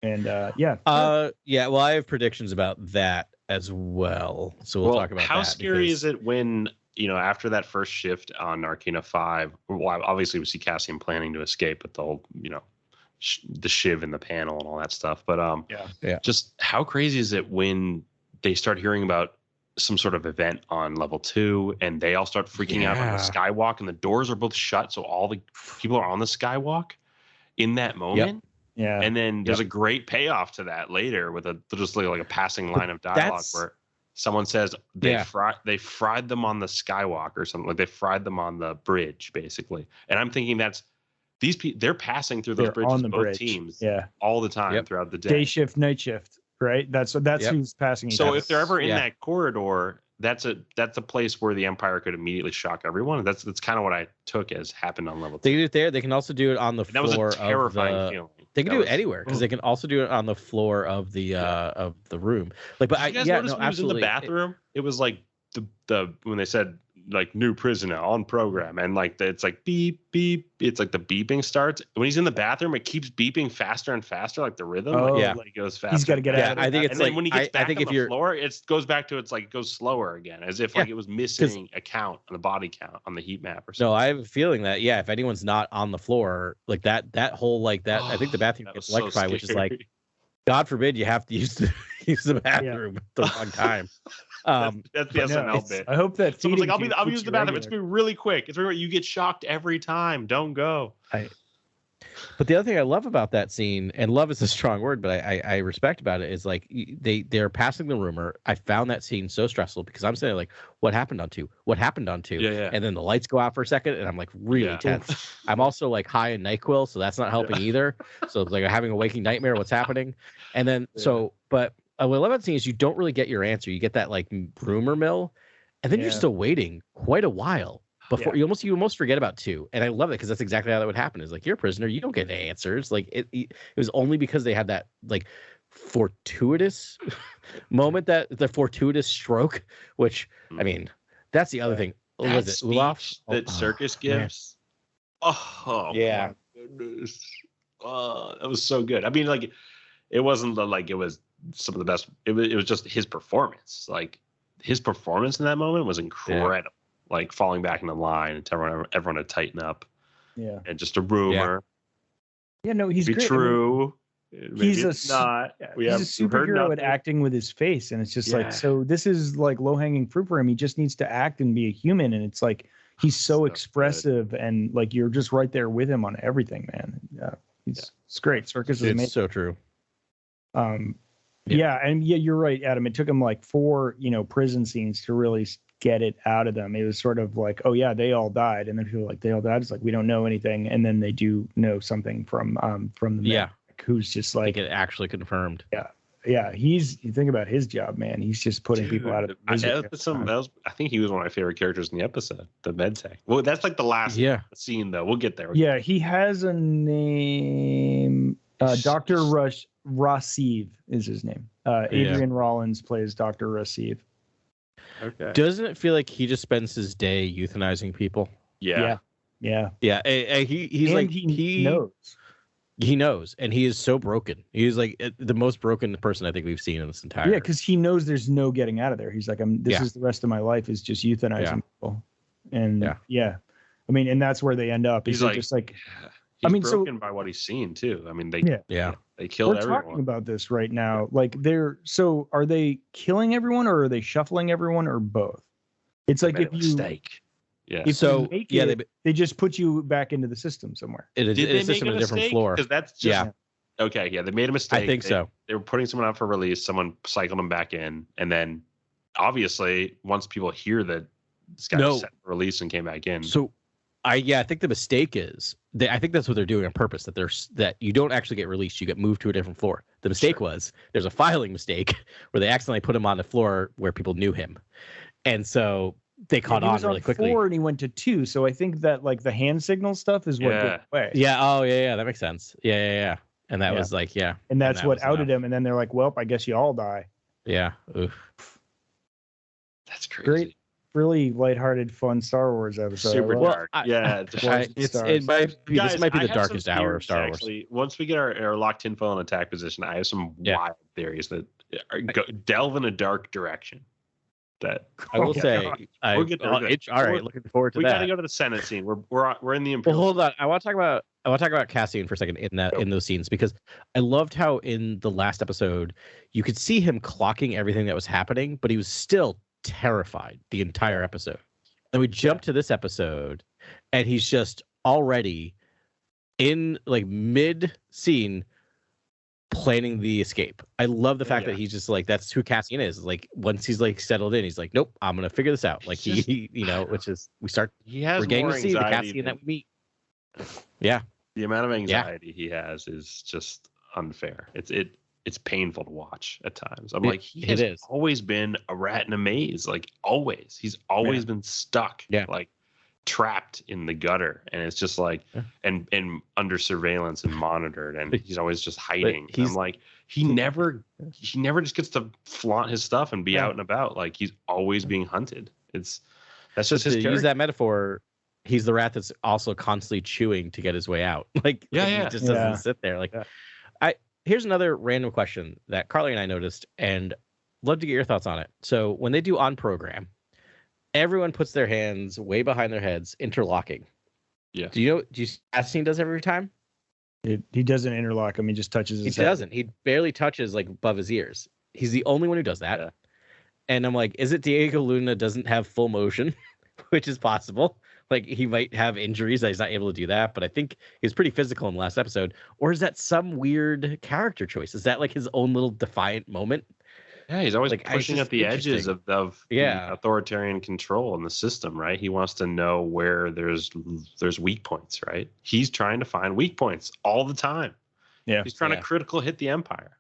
And well, I have predictions about that as well. So we'll talk about how that. How scary is it when, after that first shift on Arcana 5, well, obviously we see Cassian planning to escape with the whole, the shiv in the panel and all that stuff. But just how crazy is it when they start hearing about some sort of event on level 2 and they all start freaking out on the skywalk and the doors are both shut, so all the people are on the skywalk in that moment. And then there's a great payoff to that later with just like a passing line of dialogue where someone says they fried them on the skywalk or something, like they fried them on the bridge basically. And I'm thinking that's these people, they're passing through those bridges, both teams all the time throughout the day shift, night shift. Right, that's who's passing. So if they're ever in that corridor, that's a place where the Empire could immediately shock everyone. That's kind of what I took as happened on level 2. They do it there. They can also do it on the floor. That was a terrifying feeling. They can do it anywhere because they can also do it on the floor of the room. Like, but Did you guys notice when he was in the bathroom? It was like the when they said like new prisoner on program and like it's like beep beep, it's like the beeping starts when he's in the bathroom. It keeps beeping faster and faster, like the rhythm. Like it goes faster. He's got to get out. I think it's like when he gets back on the floor, it goes back to it goes slower again, as if like it was missing a count on the body count on the heat map or something. No, I have a feeling that if anyone's not on the floor, like that whole like that, I think the bathroom gets electrified, which is like, God forbid you have to use the bathroom at the wrong time. That's the SNL bit. I hope that someone's like, I'll use the bathroom. It's been really quick. It's really, you get shocked every time. Don't go. But the other thing I love about that scene, and love is a strong word, but I respect about it, is like they're passing the rumor. I found that scene so stressful because I'm saying like, what happened on 2? What happened on 2? And then the lights go out for a second, and I'm like really tense. I'm also like high in NyQuil, so that's not helping either. So it's like having a waking nightmare. What's happening? And then but what I love about the scene is you don't really get your answer. You get that like rumor mill, and then you're still waiting quite a while before you almost forget about 2. And I love it because that's exactly how that would happen. Is like, you're a prisoner, you don't get answers. Like it was only because they had that like fortuitous moment, that the fortuitous stroke, which I mean, that's the other thing. That was it Olaf that Circus gives? Man. My goodness. That was so good. I mean, like it wasn't like it was some of the best. It was just his performance. Like his performance in that moment was incredible. Like falling back in the line and telling everyone to tighten up. Yeah. And just a rumor. Yeah, no, he's great. True. He's a superhero at acting with his face, and it's just like, so this is like low-hanging fruit for him. He just needs to act and be a human, and it's like he's so expressive, and like you're just right there with him on everything, man. Yeah, it's great. Circus is amazing. So true. You're right, Adam. It took him like 4, prison scenes to really get it out of them. It was sort of like, oh yeah, they all died, and then people were like, they all died. It's like, we don't know anything, and then they do know something from the medic, who's just like, it actually confirmed. Yeah, yeah, you think about his job, man. He's just putting people out of misery. I think he was one of my favorite characters in the episode, the med tech. Well, that's like the last scene, though. We'll get there. He has a name. Dr. Rasiv is his name. Adrian Rollins plays Dr. Rasiv. Okay. Doesn't it feel like he just spends his day euthanizing people? Yeah. He knows. He knows, and he is so broken. He's like the most broken person I think we've seen in this entire. Yeah, because he knows there's no getting out of there. He's like, this is the rest of my life is just euthanizing people, and I mean, and that's where they end up. He's like, just like, he's broken by what he's seen too. I mean, they killed everyone. We're talking about this right now. Like, are they killing everyone, or are they shuffling everyone, or both? It's like if you mistake. Yeah. They just put you back into the system somewhere. Did they make a different floor? Because that's just okay. Yeah, they made a mistake. I think so. They were putting someone out for release. Someone cycled them back in, and then obviously once people hear that this guy was set for release and came back in. So, I think the mistake is I think that's what they're doing on purpose. That you don't actually get released. You get moved to a different floor. The mistake was there's a filing mistake where they accidentally put him on the floor where people knew him, and so. They caught on really quickly. 4 and he went to 2, so I think that like the hand signal stuff is what gave away. Yeah. Oh yeah. That makes sense. Yeah. And that was like And that's what outed him. And then they're like, "Well, I guess you all die." Yeah. Oof. That's crazy. Great, really lighthearted, fun Star Wars episode. Super dark. This might be the darkest hour of Star Wars. Actually, once we get our locked in full and attack position, I have some wild theories that delve in a dark direction. That I will say, we'll get there. All right, looking forward to that. We got to go to the Senate scene. We're in the Imperial. Well, hold on. I want to talk about Cassian for a second in those scenes, because I loved how in the last episode you could see him clocking everything that was happening, but he was still terrified the entire episode. And we jump to this episode, and he's just already in like mid scene. Planning the escape. I love the fact that he's just like, that's who Cassian is. Like once he's like settled in, he's like, nope, I'm gonna figure this out. Like he which is we're getting to see the Cassian that we meet. Yeah, the amount of anxiety he has is just unfair. It's painful to watch at times. I'm like, he has always been a rat in a maze. Like always, he's always been stuck. Yeah, like trapped in the gutter, and it's just like and under surveillance and monitored, and he's always just hiding. I'm like, he never just gets to flaunt his stuff and be out and about. Like he's always being hunted. That's just his character. Use that metaphor, he's the rat that's also constantly chewing to get his way out. Like he just doesn't sit there. Like here's another random question that Carly and I noticed, and love to get your thoughts on it. So when they do on program, everyone puts their hands way behind their heads, interlocking. Yeah. Do you see Cassian does every time? He doesn't interlock him. He just touches his head. He doesn't. He barely touches like above his ears. He's the only one who does that. Yeah. And I'm like, is it Diego Luna doesn't have full motion, which is possible? Like he might have injuries that he's not able to do that, but I think he was pretty physical in the last episode. Or is that some weird character choice? Is that like his own little defiant moment? Yeah, he's always like, pushing at the edges of authoritarian control in the system, right? He wants to know where there's weak points, right? He's trying to find weak points all the time. Yeah, he's trying to critical hit the Empire.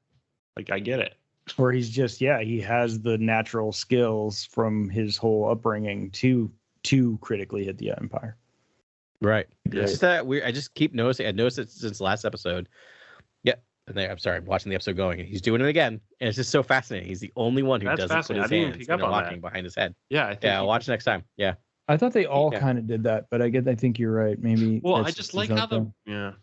Like I get it. Or he's just he has the natural skills from his whole upbringing to critically hit the Empire. Right. Yeah. It's just that weird. I just keep noticing. I noticed it since last episode. Yeah. I'm sorry, I'm watching the episode going, and he's doing it again, and it's just so fascinating. He's the only one who doesn't put his hands interlocking behind his head. Yeah, I'll watch next time. Yeah, I thought they all kind of did that, but I think you're right. Maybe. Well, I just like how I don't know.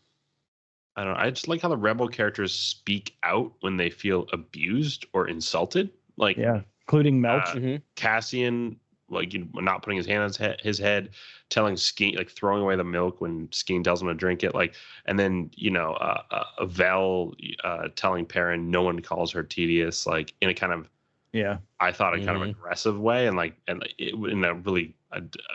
I just like how the rebel characters speak out when they feel abused or insulted. Like including Melch, Cassian. Like not putting his hand on his head, telling Skeen, like throwing away the milk when Skeen tells him to drink it, like, and then Vel telling Perrin no one calls her tedious, like in a kind of I thought a kind of aggressive way, and in a really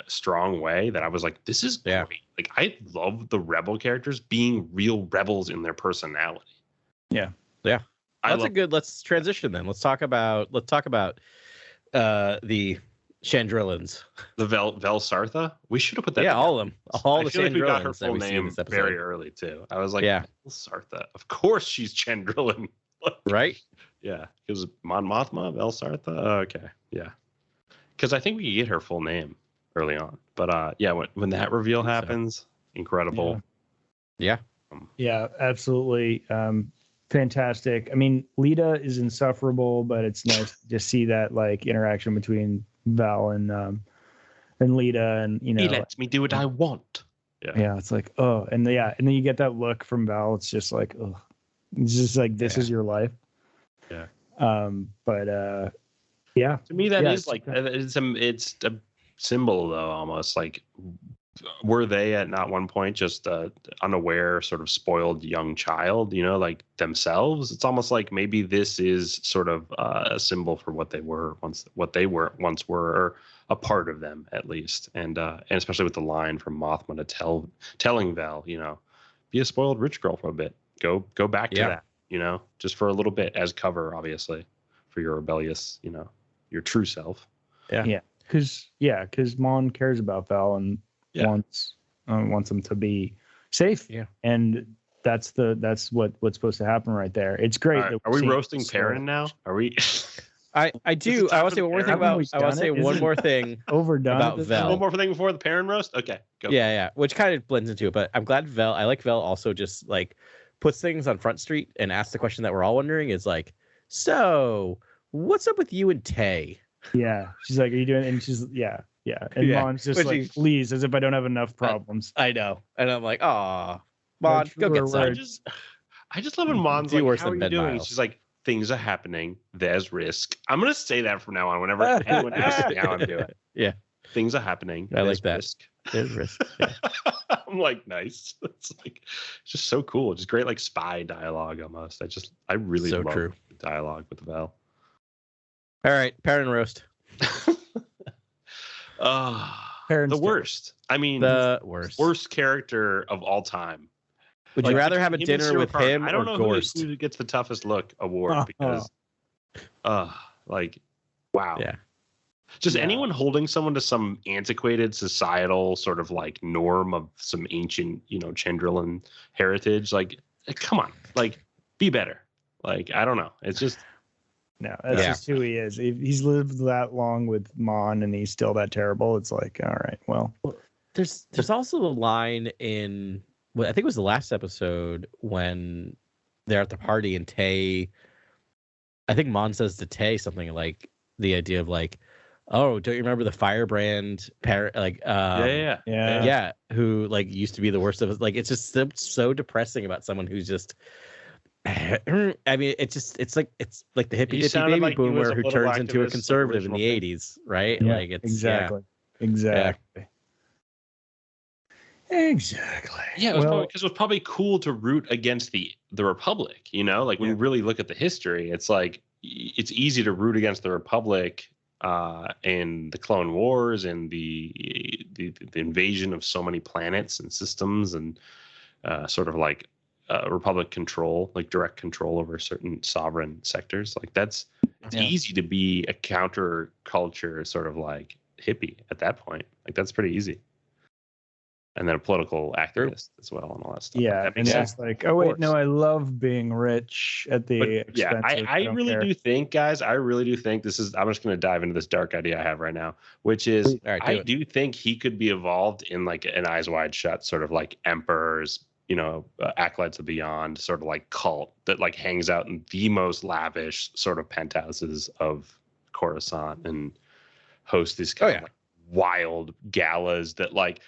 strong way that I was like, this is great. Like I love the rebel characters being real rebels in their personality. Yeah. Let's transition then. Let's talk about the Chandrillans. The Vel Sartha? We should have put that. Yeah, all of them. All the Chandrillans. Like we got her full name very early too. I was like, Vel Sartha. Of course she's Chandrillan. Right? Yeah, because Mon Mothma, Vel Sartha. Okay, yeah. Because I think we get her full name early on, but yeah, when that reveal happens, incredible. Yeah. Yeah, absolutely. Fantastic. I mean, Lita is insufferable, but it's nice to just see that like interaction between Val and Lita, and He lets me do what I want. Yeah, it's like, oh, and then you get that look from Val. It's just like, oh, it's just like, this is your life. Yeah. But yeah. To me, that is like it's a symbol though, almost like. Were they at not one point just unaware, sort of spoiled young child, like themselves? It's almost like maybe this is sort of a symbol for what they were once were, or a part of them at least. And especially with the line from Mothma to telling Val, be a spoiled rich girl for a bit. Go back to that, just for a little bit as cover, obviously, for your rebellious, your true self. Yeah. Because Mon cares about Val and wants them to be safe. Yeah. And that's what's supposed to happen right there. It's great. Right. Are we roasting Perrin now? Are we? I do. I want to say one more thing about. I want to say one more thing overdone about Vel. One more thing before the Perrin roast. Okay, go. Yeah, which kind of blends into it. But I'm glad Vel. I like Vel also just like puts things on Front Street and asks the question that we're all wondering is like, so what's up with you and Tay? Yeah, she's like, are you doing? And she's and Mon's just like, please, as if I don't have enough problems. I know, and I'm like, aw, Mon, go get some. I just love when Mon's like, how are you doing? She's like, things are happening. There's risk. I'm gonna say that from now on. Whenever anyone asks me how I'm doing, things are happening. I like that. Risk. There's risk. Yeah. I'm like, nice. It's like, it's just so cool. Just great, like spy dialogue almost. I really love the dialogue with Val. All right, Perrin roast. The worst. I mean, the worst character of all time. Would you rather have a dinner with him I don't or know Gorst? who gets the toughest look award because, like, wow. Yeah. Just anyone holding someone to some antiquated societal sort of like norm of some ancient, Chandrilan heritage. Like, come on, like, be better. Like, I don't know. It's just. No, that's just who he is. If he's lived that long with Mon and he's still that terrible, it's like, all right, well. There's also a line in, I think it was the last episode when they're at the party and Tay, I think Mon says to Tay something like the idea of like, oh, don't you remember the firebrand parrot? Like, who like used to be the worst of us. Like, it's just so depressing about someone who's just. I mean, it's like the hippie baby like boomer who turns into a conservative in the 80s, right? Yeah, like it's exactly. Yeah, because it was probably cool to root against the Republic. Like when you really look at the history, it's like it's easy to root against the Republic in the Clone Wars and the invasion of so many planets and systems and sort of like. Republic control, like direct control over certain sovereign sectors. Like it's easy to be a counter culture sort of like hippie at that point. Like that's pretty easy. And then a political activist as well and all that stuff. Yeah, and it's like, oh wait, no, I love being rich at the expense. I really do think, guys, this is. I'm just going to dive into this dark idea I have right now, which is I do think he could be evolved in like an Eyes Wide Shut sort of like Emperor's. Acolytes of Beyond sort of like cult that like hangs out in the most lavish sort of penthouses of Coruscant and hosts these kind of like wild galas that like,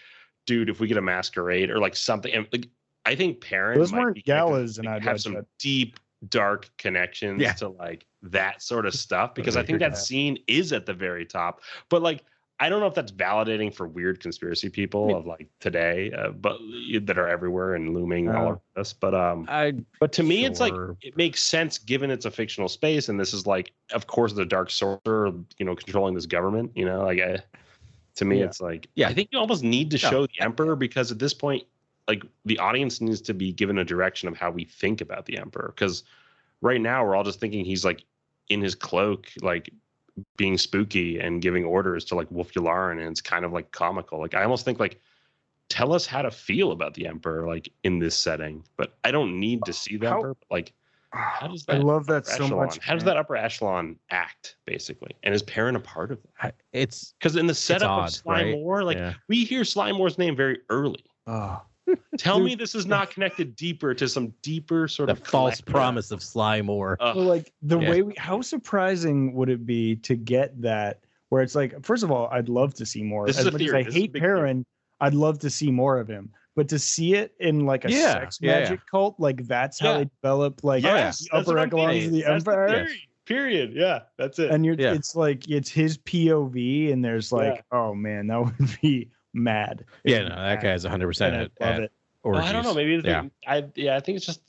dude, if we get a masquerade or like something, and like I think Perrin those weren't galas and I'd have some deep dark connections to like that sort of stuff because I think that scene is at the very top, but like. I don't know if that's validating for weird conspiracy people of like today, but that are everywhere and looming all around us. But to me, it's like it makes sense given it's a fictional space, and this is like, of course, the Dark Sorcerer, controlling this government. To me, it's like, I think you almost need to show the Emperor because at this point, like the audience needs to be given a direction of how we think about the Emperor. Because right now we're all just thinking he's like in his cloak, like. Being spooky and giving orders to like Wolf Yularen, and it's kind of like comical. Like I almost think like tell us how to feel about the Emperor like in this setting, but I don't need to see the Emperor. Like How does I that love that upper so echelon- much. How does that upper echelon act, basically? And is Perrin a part of that? It's Because in the setup odd, of Sly right? Moore, like Yeah. we hear Sly Moore's name very early. Oh, Tell me this is not connected deeper to some deeper sort the of false collective- promise of Sly Moore. Ugh. well, like the Yeah. way how surprising would it be to get that? Where it's like, first of all, I'd love to see more. This As is a much as theory. I This is a hate big theory. Perrin, I'd love to see more of him. But to see it in like a Yeah, sex yeah, magic cult, like that's how Yeah. they develop like Yes, the that's upper what I'm echelons saying. of the That's the empire. theory. Period. Yeah, that's it. And Yeah. it's like it's his POV, and there's like, oh man, that would be mad. It Yeah, would no, be that mad. guy's 100% And I love it. Well, I don't know. Maybe yeah. I think it's just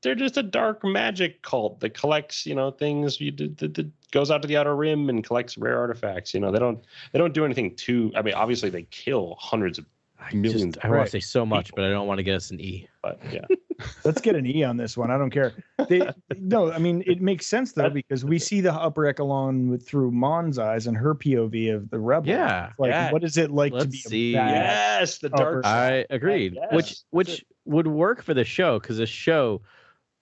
they're just a dark magic cult that collects things that goes out to the outer rim and collects rare artifacts. They don't do anything too. I mean, obviously they kill hundreds of millions. I want to say so much, but I don't want to get us an E. But yeah, Let's get an E on this one. I don't care. No, I mean it makes sense though because we see the upper echelon through Mon's eyes and her POV of the rebel. Yeah, Like, yeah. what is it like to Let's be see. a bad? yes, the dark. upper- I agreed. Yes, which that's would work for the show because the show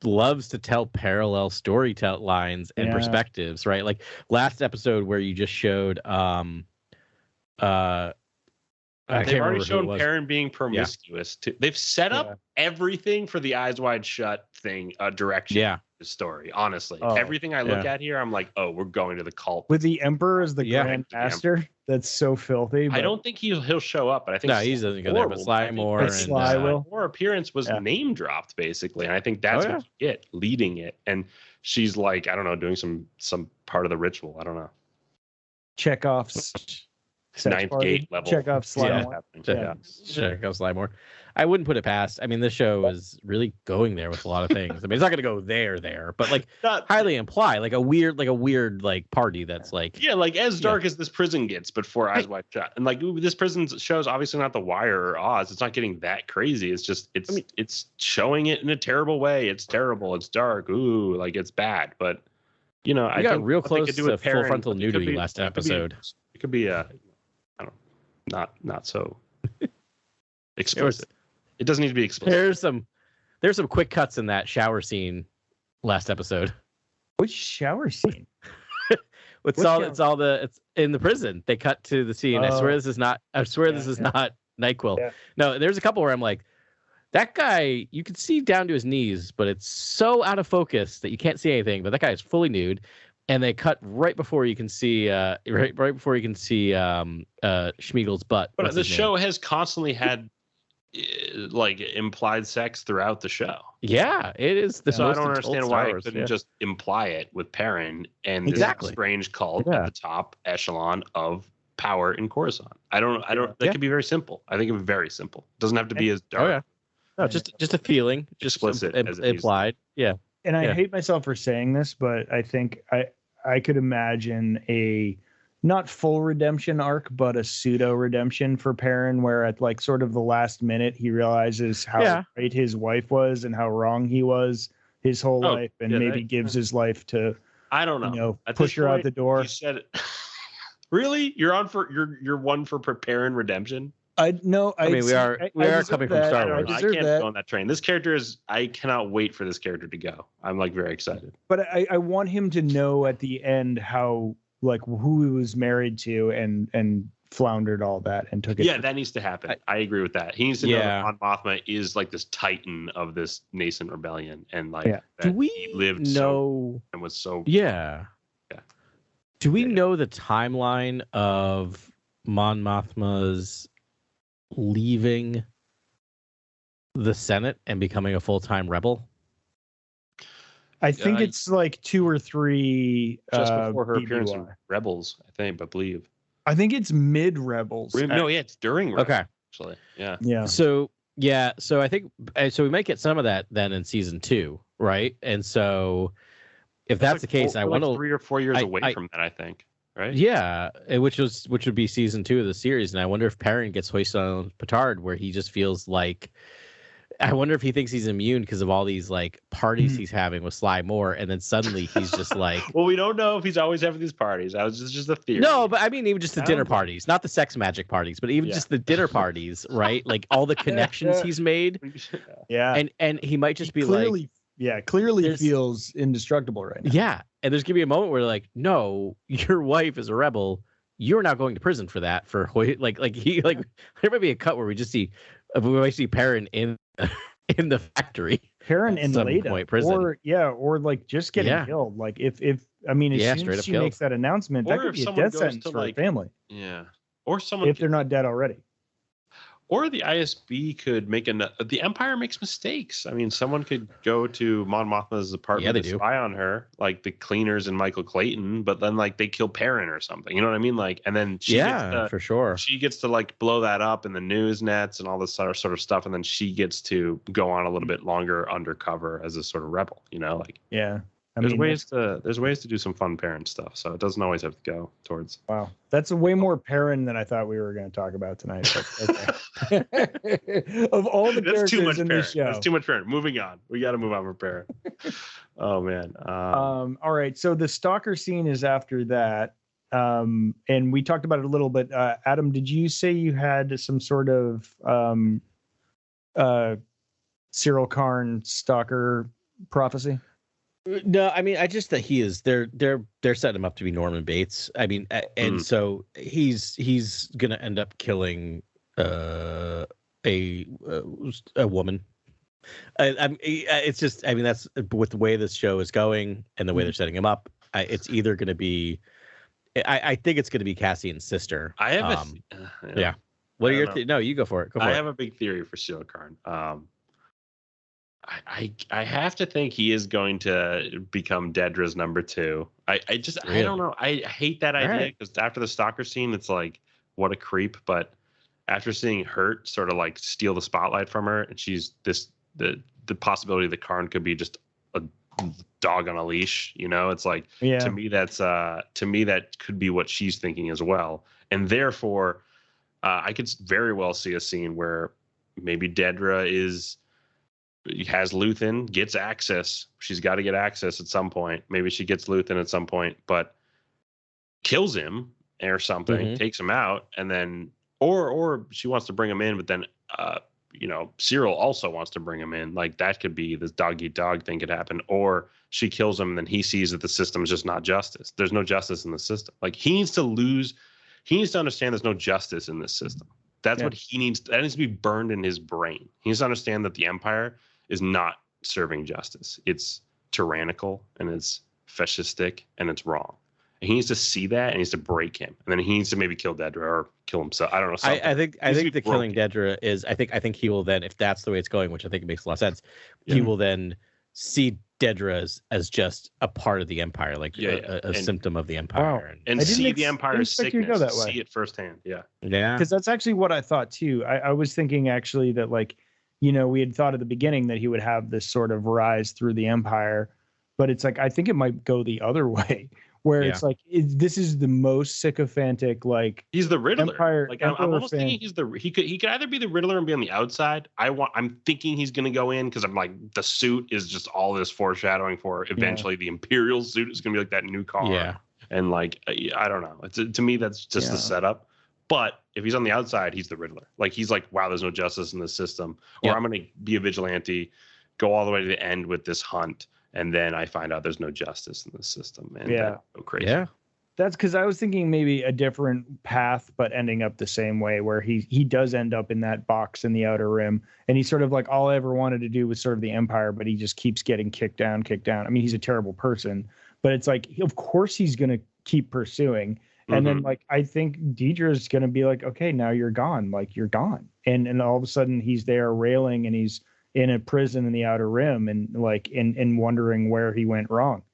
loves to tell parallel lines and Yeah. perspectives, right? Like last episode where you just showed I They've can't already remember who it shown was. Perrin being promiscuous. They've set up everything for the Eyes Wide Shut thing direction. Yeah. The story. Honestly, Oh, everything I look at here, I'm like, oh, we're going to the cult. With the Emperor as the Yeah. Grand Master, that's so filthy. I but don't think he'll show up, but I think No, he doesn't go there, but Sly Moore and, Sly will. More appearance was Yeah. name dropped basically, and I think that's Oh, what you get leading it. And she's like, I don't know, doing some part of the ritual. I don't know. Chekhov's sex Ninth party. gate level. Chekhov's Sly Yeah. Moore. Yeah. Check out Sly Moore. I wouldn't put it past. I mean, this show is really going there with a lot of things. I mean, it's not going to go there, but like Not- highly imply like a weird like party that's like Yeah, like as dark as this prison gets, but for Eyes Wide Shut. And like this prison show's obviously not The Wire or Oz. It's not getting that crazy. It's just it's showing it in a terrible way. It's terrible. It's dark. Ooh, like it's bad. But I got think real what they close could do to with full Perrin, frontal it could nudity be- last it could be- episode. It could be I don't know, not so explicit. It doesn't need to be explicit. There's some quick cuts in that shower scene last episode. Which shower scene? It's in the prison. They cut to the scene. I swear this is not NyQuil. Yeah. No, there's a couple where I'm like, that guy, you can see down to his knees, but it's so out of focus that you can't see anything. But that guy is fully nude, and they cut right before you can see Schmiegel's butt. But What's the his name? show has constantly had like implied sex throughout the show. Yeah, it is. The So I most don't adult understand why Star it Wars, couldn't yeah. just imply it with Perrin and this Exactly. strange cult Yeah. at the top echelon of power in Coruscant. I don't. That could be very simple. I think it's very simple. It doesn't have to be as dark. Oh yeah. No, just a feeling, just Explicit as it needs to be. implied. Yeah. And I Yeah. hate myself for saying this, but I think I could imagine a not full redemption arc, but a pseudo redemption for Perrin, where at like sort of the last minute he realizes how great his wife was and how wrong he was his whole life, and maybe gives his life to I don't know. At push this her out point, the door. You said it. Really? You're one for Perrin redemption? I mean, we are coming from Star Wars. I can't go on that train. This character I cannot wait for this character to go. I'm like very excited. But I want him to know at the end how, like, who he was married to and floundered all that and took it. Yeah, that needs to happen. I agree with that. He needs to know that Mon Mothma is like this titan of this nascent rebellion, and like that Do we he lived know and was so Yeah. Yeah. Do we know the timeline of Mon Mothma's leaving the Senate and becoming a full-time rebel? I think it's like 2 or 3 just before her BBY. appearance in Rebels, I believe. I think it's mid Rebels. No, yeah, it's during Rebels, Okay. actually. Yeah. Yeah. So I think we might get some of that then in season 2, right? And so if that's the case, I want to 3 or 4 years away from that, I think. Right? Yeah, which would be season 2 of the series, and I wonder if Perrin gets hoisted on petard, where he just feels like, I wonder if he thinks he's immune because of all these like parties he's having with Sly Moore, and then suddenly he's just like, well, we don't know if he's always having these parties. Just a theory. no, but I mean even just the dinner parties, not the sex magic parties, but even just the dinner parties, right? Like all the connections he's made, Yeah, and he might just be clearly clearly feels indestructible right now. Yeah, and there's gonna be a moment where like, no, your wife is a rebel. You're not going to prison for that. For like there might be a cut where we might see Perrin in the factory. Perrin and Leda, or like just getting killed. Like if I mean, as soon as she makes that announcement, that could be a death sentence for a family. Yeah, or someone if they're not dead already. Or the ISB could make the Empire makes mistakes. I mean, someone could go to Mon Mothma's apartment to spy on her, like the cleaners and Michael Clayton, but then like they kill Perrin or something. You know what I mean? Like, and then for sure, she gets to like blow that up in the news nets and all this sort of stuff, and then she gets to go on a little bit longer undercover as a sort of rebel. You know, like there's ways to do some fun Perrin stuff, so it doesn't always have to go towards. Wow, that's way more Perrin than I thought we were going to talk about tonight. But okay. Of all the characters in this show, that's too much Perrin. Moving on, we got to move on from Perrin. Oh man. All right, so the stalker scene is after that, and we talked about it a little bit. Adam, did you say you had some sort of Cyril Karn stalker prophecy? No, I mean, I just that he is. They're setting him up to be Norman Bates. I mean, and so he's gonna end up killing a woman. It's just. I mean, that's with the way this show is going and the way they're setting him up. It's either gonna be. I think it's gonna be Cassian's sister. I have yeah. What are your? No, you go for it. I have a big theory for Cyril Karn. I have to think he is going to become Dedra's number 2. I don't know. I hate that idea because after the stalker scene, it's like, what a creep. But after seeing Hurt sort of like steal the spotlight from her, and she's the possibility that Karn could be just a dog on a leash, you know, it's like, to me that could be what she's thinking as well. And therefore, I could very well see a scene where maybe Dedra has Luthen, gets access. She's got to get access at some point. Maybe she gets Luthen at some point, but kills him or something, takes him out, and then, or she wants to bring him in, but then, Cyril also wants to bring him in. Like that could be this dog eat dog thing could happen, or she kills him and then he sees that the system is just not justice. There's no justice in the system. Like he needs to understand there's no justice in this system. That's what he needs. That needs to be burned in his brain. He needs to understand that the Empire is not serving justice. It's tyrannical and it's fascistic and it's wrong. And he needs to see that and he needs to break him. And then he needs to maybe kill Dedra or kill himself. I don't know. I think the killing Dedra is. I think he will then, if that's the way it's going, which I think it makes a lot of sense, he will then see Dedra as just a part of the Empire, like a symptom of the Empire, and see the Empire's sickness. See it firsthand. Yeah. Because that's actually what I thought too. I was thinking actually that like, we had thought at the beginning that he would have this sort of rise through the Empire, but it's like I think it might go the other way, where it's like this is the most sycophantic. Like he's the Riddler. Empire, like I'm almost thinking he could either be the Riddler and be on the outside. I'm thinking he's going to go in because I'm like the suit is just all this foreshadowing for eventually the Imperial suit is going to be like that new car. Yeah, and like I don't know. To me that's just the setup. But if he's on the outside, he's the Riddler. Like he's like, wow, there's no justice in this system. Or I'm going to be a vigilante, go all the way to the end with this hunt, and then I find out there's no justice in this system. And go crazy. Yeah. That's because I was thinking maybe a different path, but ending up the same way, where he does end up in that box in the Outer Rim, and he's sort of like all I ever wanted to do was serve the Empire, but he just keeps getting kicked down. I mean, he's a terrible person, but it's like, of course he's going to keep pursuing. And then, like, I think Deidre is going to be like, okay, now you're gone. Like, you're gone. And all of a sudden he's there railing and he's in a prison in the Outer Rim and like, in wondering where he went wrong.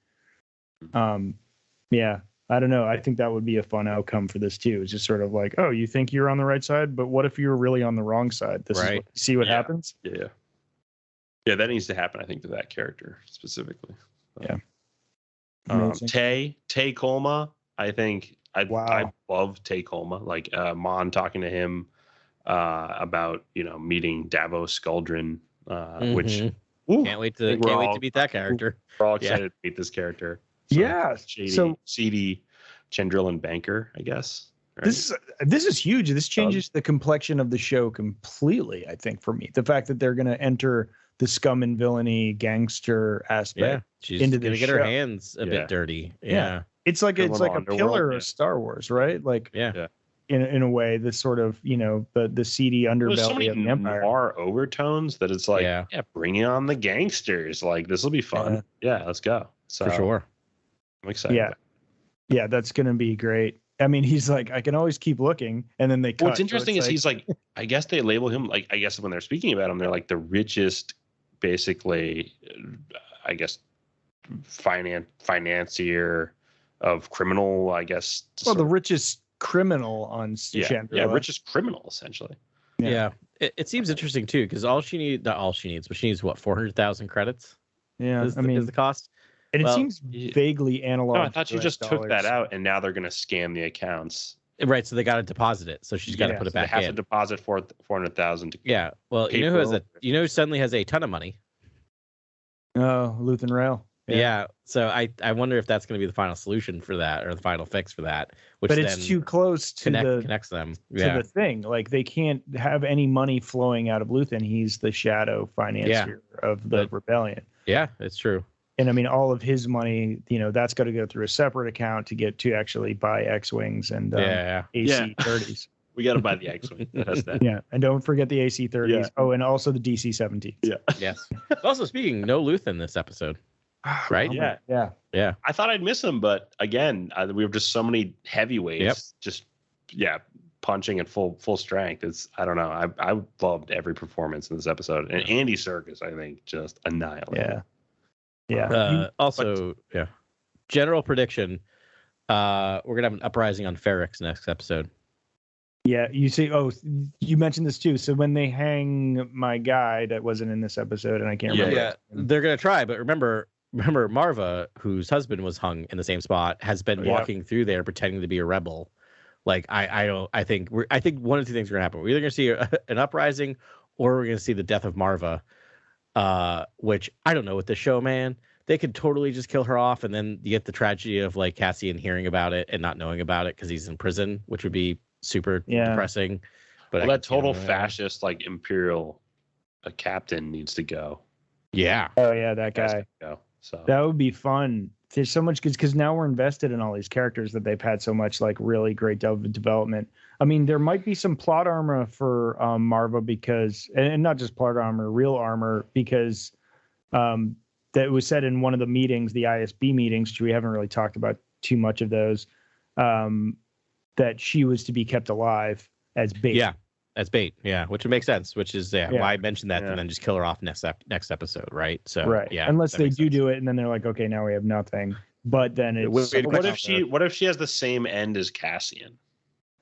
Yeah, I don't know. I think that would be a fun outcome for this too. It's just sort of like, oh, you think you're on the right side, but what if you're really on the wrong side? See what happens? Yeah. Yeah, that needs to happen, I think, to that character specifically. Yeah. Tay Kolma, I think I love Tay Kolma. Like Mon talking to him about meeting Davos Skuldrin, which can't wait to meet that character. We're all excited to meet this character. Seedy Chandrillan banker, I guess. Right? This is huge. This changes the complexion of the show completely. I think for me, the fact that they're going to enter the scum and villainy gangster aspect she's into gonna the get show. her hands a bit dirty. Yeah. It's like a Underworld, pillar yeah. of Star Wars, right? Like Yeah. in a way, the sort of, the seedy underbelly There's so many of the Empire. noir overtones that it's like, bring on the gangsters. Like, this will be fun. Yeah, let's go. So, For sure. I'm excited. Yeah, that's gonna be great. I mean, he's like, I can always keep looking, and then they cut. What's interesting is he's like, I guess they label him like, I guess when they're speaking about him, they're like the richest, basically, I guess, financier of criminal, I guess. Well, the richest criminal on Chandrila. Yeah, richest criminal essentially. Yeah. It seems interesting too, because not all she needs, but she needs what, 400,000 credits? Yeah, is the cost. And it seems vaguely analog. No, I thought you just took that out, and now they're going to scam the accounts. Right, so they got to deposit it. So she's got to put it back in. They have to deposit 400,000. Yeah, well, you know who suddenly has a ton of money? Oh, Luthen Rail. Yeah. So I wonder if that's going to be the final solution for that, or the final fix for that. Which but it's too close to connects them to the thing. Like, they can't have any money flowing out of Luthen. He's the shadow financier of the rebellion. Yeah, it's true. And I mean, all of his money, that's got to go through a separate account to get to actually buy X-Wings and AC-30s. We got to buy the X-Wing. That's that. Yeah, and don't forget the AC-30s. Yeah. Oh, and also the DC-17s. Yeah. Yes. Also, speaking, no Luthen this episode. Right? Yeah. I thought I'd miss him, but again, we have just so many heavyweights. Just punching at full strength. It's, I don't know. I loved every performance in this episode, and Andy Serkis, I think, just annihilated. General prediction. We're gonna have an uprising on Ferrix next episode. Yeah, you see. Oh, you mentioned this too. So when they hang my guy that wasn't in this episode, and I can't remember. Yeah, they're gonna try, but remember Marva, whose husband was hung in the same spot, has been walking through there pretending to be a rebel. Like, I think one of two things are gonna happen. We're either gonna see an uprising, or we're gonna see the death of Marva. Which I don't know with the show, man. They could totally just kill her off, and then you get the tragedy of like Cassian hearing about it and not knowing about it because he's in prison, which would be super depressing. But that total fascist, like imperial captain needs to go. Yeah. Oh yeah, that guy. So that would be fun. There's so much because now we're invested in all these characters that they've had so much like really great development. I mean, there might be some plot armor for Marva because, and not just plot armor, real armor, because that was said in one of the meetings, the ISB meetings, which we haven't really talked about too much of those, that she was to be kept alive as bait. Yeah, as bait. Yeah, which would make sense. Which is why I mentioned that, and then just kill her off next episode, right? So unless they do it, and then they're like, okay, now we have nothing. But then it's what if she has the same end as Cassian,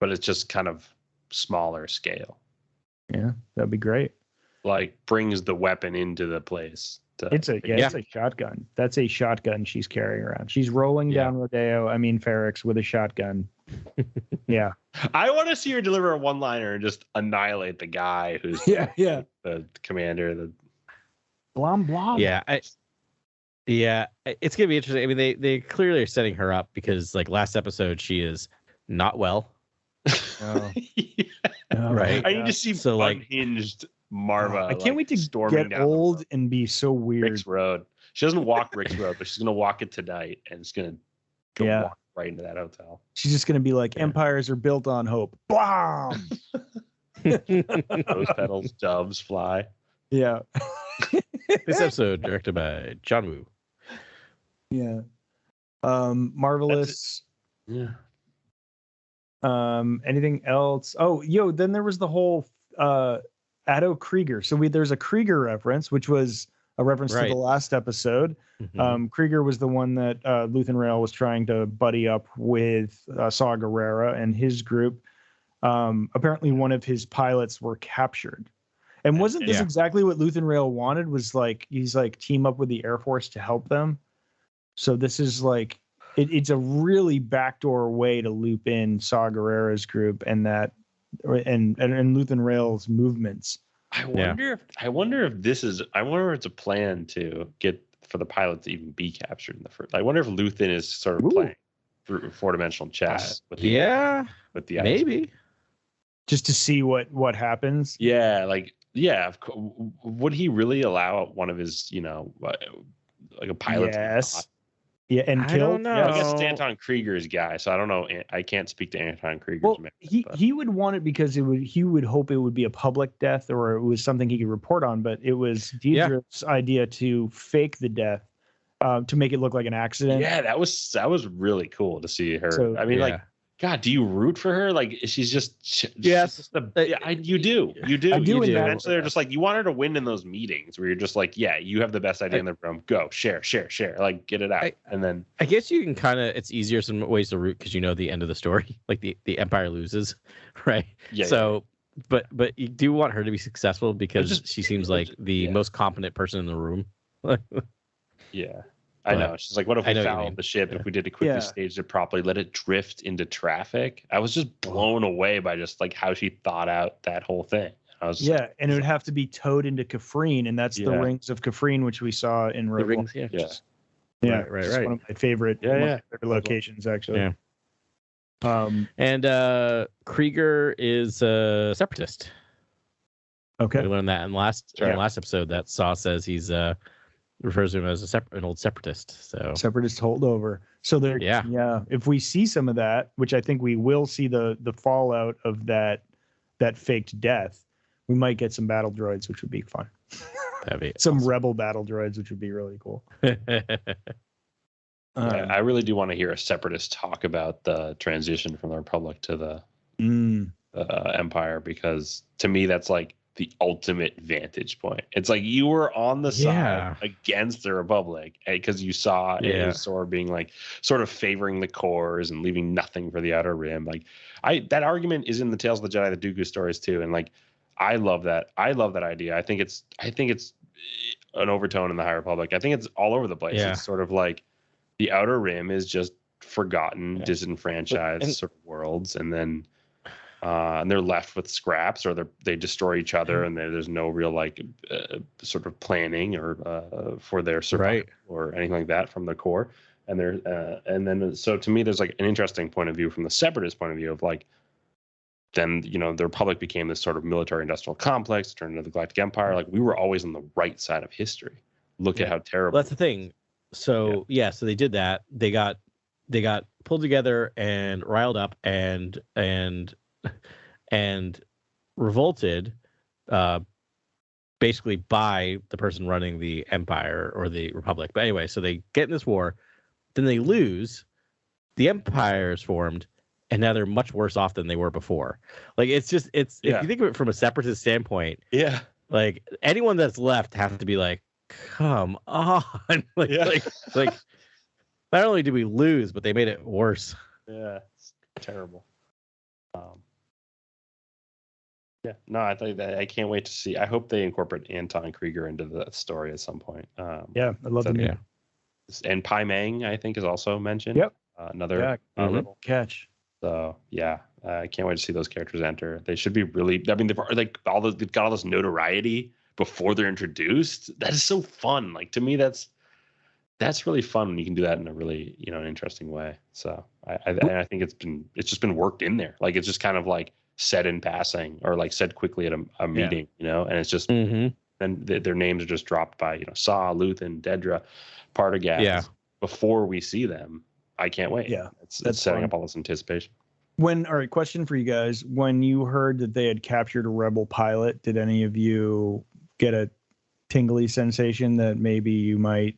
but it's just kind of smaller scale? Yeah, that'd be great. Like brings the weapon into the place. It's a shotgun. That's a shotgun she's carrying around. She's rolling down Ferrix with a shotgun. Yeah. I want to see her deliver a one-liner and just annihilate the guy who's the commander. The blom blom. Yeah. It's gonna be interesting. I mean, they clearly are setting her up because like last episode she is not well. Right. I need to see unhinged Marva. I can't wait to get old and be so weird. Rick's Road. She doesn't walk Rick's Road, but she's gonna walk it tonight, and it's gonna walk right into that hotel. She's just gonna be like, empires are built on hope. Blam! Rose petals, doves fly. Yeah. This episode directed by John Woo. Yeah. Marvelous. Yeah. Anything else? Oh, then there was the whole Atto Krieger. So there's a Krieger reference, which was a reference to the last episode. Mm-hmm. Krieger was the one that Luthen Rail was trying to buddy up with Saw Gerrera and his group. Apparently one of his pilots were captured. And wasn't this exactly what Luthen Rail wanted? Was like, he's like team up with the Air Force to help them. So this is like, it's a really backdoor way to loop in Saw Gerrera's group and that, and Luthen Rail's movements. I wonder if it's a plan to get for the pilot to even be captured in the first. I wonder if Luthen is sort of playing through four-dimensional chess with the maybe ISB. Just to see what happens. Yeah, like Yeah, would he really allow one of his, like a pilot? Yes. Yeah, and I kill. don't know. I guess it's Anton Krieger's guy, so I don't know. I can't speak to Anton Krieger's Well, man. he would want it because he would hope it would be a public death or it was something he could report on. But it was Deidre's idea to fake the death to make it look like an accident. Yeah, that was really cool to see her. So, I mean, like, God, do you root for her? Like, she's just Yes. you do. I do. Eventually, they're just like, you want her to win in those meetings where you're just like, yeah, you have the best idea in the room. Go share, like, get it out, and then I guess you can kind of. It's easier some ways to root because you know the end of the story, like the Empire loses, right? Yeah. So, but you do want her to be successful because she seems like the most competent person in the room. Yeah. I know. She's like, what if we fouled the ship? If we did it quickly, staged it properly, let it drift into traffic? I was just blown away by just like how she thought out that whole thing. I was and it would have to be towed into Kafrene, and that's the rings of Kafrene, which we saw in Rogue One. Right. One of my favorite, locations, actually. Yeah. And Krieger is a separatist. Okay. We learned that in the last episode. That Saw says he's refers to him as an old separatist. So separatist holdover. So there, if we see some of that, which I think we will see the fallout of that faked death, we might get some battle droids, which would be fun. That'd be some rebel battle droids, which would be really cool. I really do want to hear a separatist talk about the transition from the Republic to the Empire, because to me that's like the ultimate vantage point. It's like you were on the side against the Republic because you saw Azor being like sort of favoring the cores and leaving nothing for the Outer Rim. Like that argument is in the Tales of the Jedi, the Dooku stories too, and like I love that. I love that idea. I think it's an overtone in the High Republic. I think it's all over the place. Yeah. It's sort of like the Outer Rim is just forgotten, disenfranchised sort of worlds, and then and they're left with scraps, or they destroy each other, and there's no real like sort of planning or for their survival or anything like that from the core. And then so to me, there's like an interesting point of view from the separatist point of view of like, then the Republic became this sort of military industrial complex, turned into the Galactic Empire. Like we were always on the right side of history. Look at how terrible. Well, that's the thing. So so they did that. They got pulled together and riled up and revolted, basically by the person running the Empire or the Republic. But anyway, so they get in this war, then they lose. The Empire is formed, and now they're much worse off than they were before. Like if you think of it from a separatist standpoint, like anyone that's left has to be like, come on, like not only did we lose, but they made it worse. Yeah, it's terrible. I think that I can't wait to see. I hope they incorporate Anton Krieger into the story at some point. I love them. Yeah. And Pai Meng, I think, is also mentioned. Yep. Another catch. So I can't wait to see those characters enter. They should be really. I mean, they've got all this notoriety before they're introduced. That is so fun. Like to me, that's really fun when you can do that in a really an interesting way. So I think it's just been worked in there. Like it's just kind of like said in passing or like said quickly at a meeting, and it's just then their names are just dropped by Saw, Luthen, Dedra, Partagaz before we see them. I can't wait. Yeah, it's setting up all this anticipation. Question for you guys: when you heard that they had captured a rebel pilot, did any of you get a tingly sensation that maybe you might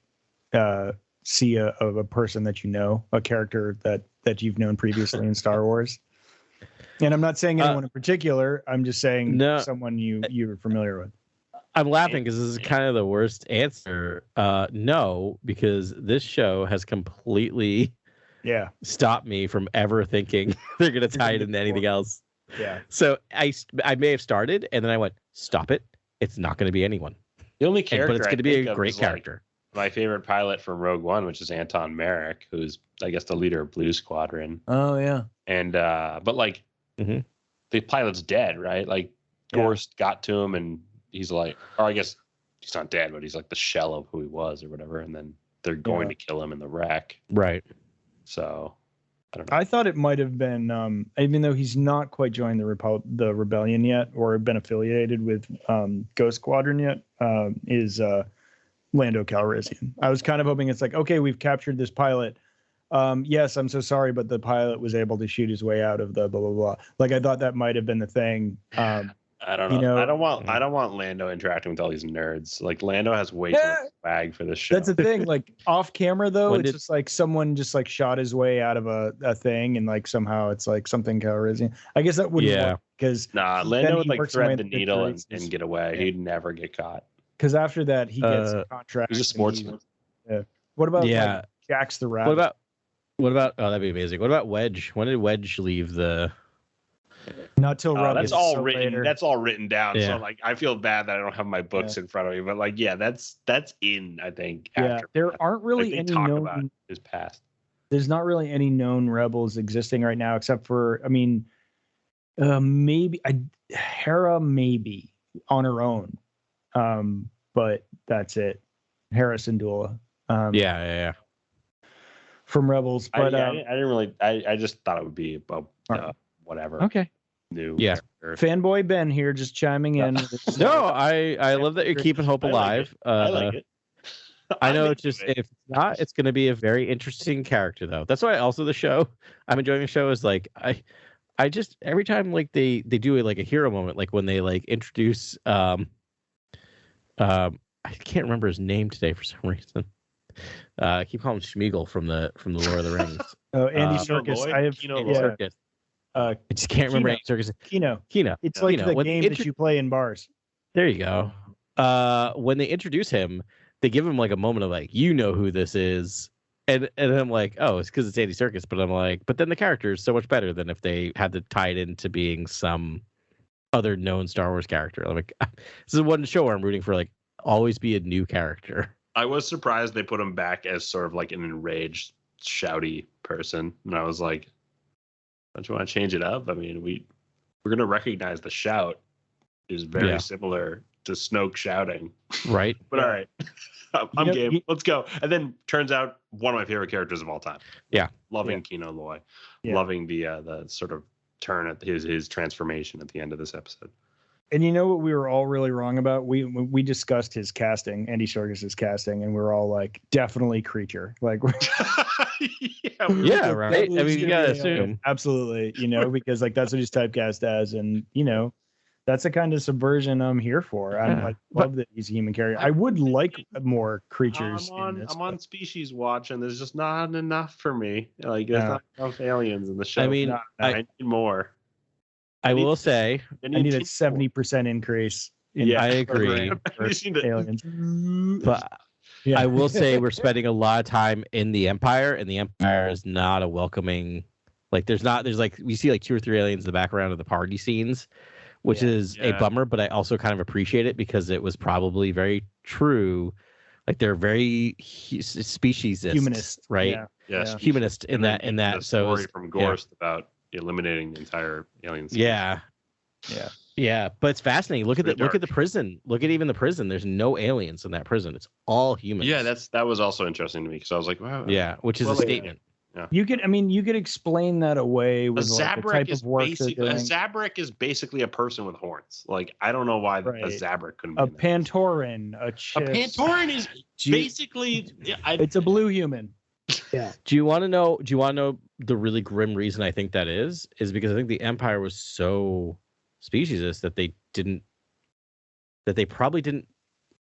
see a person that a character that you've known previously in Star Wars? And I'm not saying anyone in particular. I'm just saying someone you're familiar with. I'm laughing because this is kind of the worst answer. No, because this show has completely stopped me from ever thinking they're going to tie it into anything else. Yeah. So I may have started, and then I went, stop it. It's not going to be anyone. The only character, but it's going to be a great character. Like my favorite pilot from Rogue One, which is Anton Merrick, who's I guess the leader of Blue Squadron. Oh yeah. And but like the pilot's dead, right? Like Gorst got to him, and he's like, or I guess he's not dead, but he's like the shell of who he was or whatever. And then they're going to kill him in the wreck, right? So I don't know. I thought it might have been, even though he's not quite joined the rebellion yet, or been affiliated with Ghost Squadron yet, is Lando Calrissian. I was kind of hoping it's like, okay, we've captured this pilot. Yes, I'm so sorry, but the pilot was able to shoot his way out of the blah blah blah. Like I thought that might have been the thing. I don't know. You know, I don't want Lando interacting with all these nerds. Like Lando has way too much swag for this show. That's the thing. Like off camera though, it's just like someone just like shot his way out of a thing, and like somehow it's like something Calrissian. I guess that wouldn't work because Lando would like thread the needle and get away. He'd never get caught. Because after that he gets a contract. He's a sportsman. What about like, Jax the Rabbit? What about? Oh, that'd be amazing. What about Wedge? When did Wedge leave the? Not till that's all written. later. That's all written down. Yeah. So like, I feel bad that I don't have my books in front of me. But like, yeah, that's in. I think. After there aren't really any known. About his past. There's not really any known rebels existing right now, except for maybe Hera maybe on her own, but that's it. Hera Syndulla. Yeah. From Rebels, but I didn't really. I just thought it would be whatever. Okay. New. Yeah. Fanboy Ben here, just chiming in. No, I love that you're keeping hope alive. I like it. I know. It's just if not, it's going to be a very interesting character though. That's why also the show. I'm enjoying the show. Is like I just every time like they do like a hero moment, like when they like introduce I can't remember his name today for some reason. I keep calling him Schmeagol from the Lord of the Rings. Oh, Andy Serkis. I have Andy Serkis. I just can't remember Andy Serkis. Kino. It's like the game that you play in bars. There you go. When they introduce him, they give him like a moment of like, you know who this is, and I'm like, oh, it's because it's Andy Serkis. But I'm like, but then the character is so much better than if they had to tie it into being some other known Star Wars character. I'm like, this is one show where I'm rooting for like always be a new character. I was surprised they put him back as sort of like an enraged, shouty person, and I was like, "Don't you want to change it up? I mean, we're gonna recognize the shout is very similar to Snoke shouting, right?" But all right, I'm game. Let's go. And then turns out one of my favorite characters of all time. Yeah, loving Kino Loy, loving the sort of turn at his transformation at the end of this episode. And you know what we were all really wrong about? We discussed his casting, Andy Serkis's casting, and we were all like, definitely creature. Like, right. I mean, you gotta assume absolutely, because like that's what he's typecast as, and that's the kind of subversion I'm here for. I love that he's a human character. I would like more creatures. I'm on species watch, and there's just not enough for me. Like, there's not enough aliens in the show. I mean, I need more. I will say I need a 70% increase. I agree. Aliens. But I will say we're spending a lot of time in the Empire, and the Empire is not a welcoming. Like there's like we see like 2 or 3 aliens in the background of the party scenes, which is a bummer. But I also kind of appreciate it because it was probably very true. Like they're very speciesist, humanist, right? Yeah. Yes, humanist in that. The story from Gorst about eliminating the entire alien species. Yeah, but it's fascinating. Look at the prison. Look at even the prison. There's no aliens in that prison. It's all humans. Yeah, that was also interesting to me because I was like, wow. Yeah, which is a statement. Yeah. You could explain that away with like the type of work they're doing. A Zabrak is basically a person with horns. Like I don't know why a Zabrak couldn't be a Pantoran, a Pantoran is basically it's a blue human. Yeah. Do you want to know the really grim reason I think that is because I think the Empire was so speciesist that they probably didn't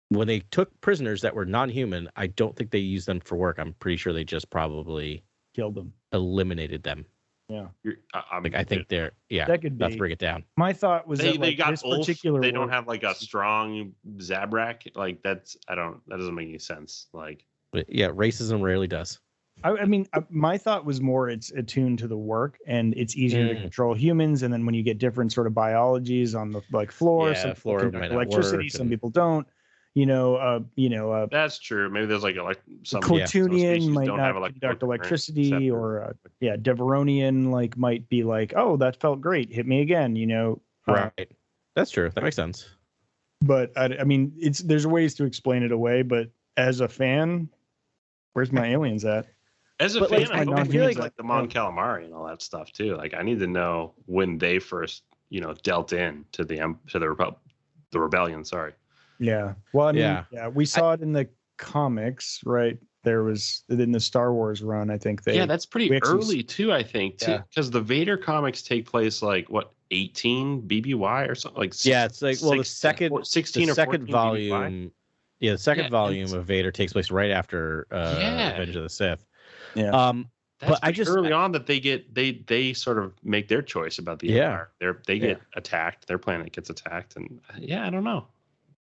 when they took prisoners that were non-human, I don't think they used them for work. I'm pretty sure they just probably killed them, eliminated them. Yeah. I think they're that could be. Let's bring it down. My thought was they got this Ulf, particular they don't have like a strong Zabrak. Like that doesn't make any sense. Like racism rarely does. I mean, my thought was more it's attuned to the work and it's easier to control humans. And then when you get different sort of biologies on the floor, some people conduct electricity, some people don't. That's true. Maybe there's like some Clatoonian might not conduct electricity, or Deveronian might be like, oh, that felt great, hit me again. Right. That's true. That makes sense. But I mean, there's ways to explain it away. But as a fan, where's my aliens at? As a But, fan, like, I feel like the Mon Calamari and all that stuff too. Like, I need to know when they first, dealt in to the rebellion. Sorry. Yeah. Well, I mean, we saw it in the comics, right? There was in the Star Wars run, I think that's pretty early too. I think too, because the Vader comics take place like 18 BBY or something like. It's like the second 16 the or second 14 volume. BBY. Yeah, the second volume of Vader takes place right after Revenge of the Sith. Yeah. But I just early on that they sort of make their choice about the Empire. They get attacked. Their planet gets attacked, and I don't know.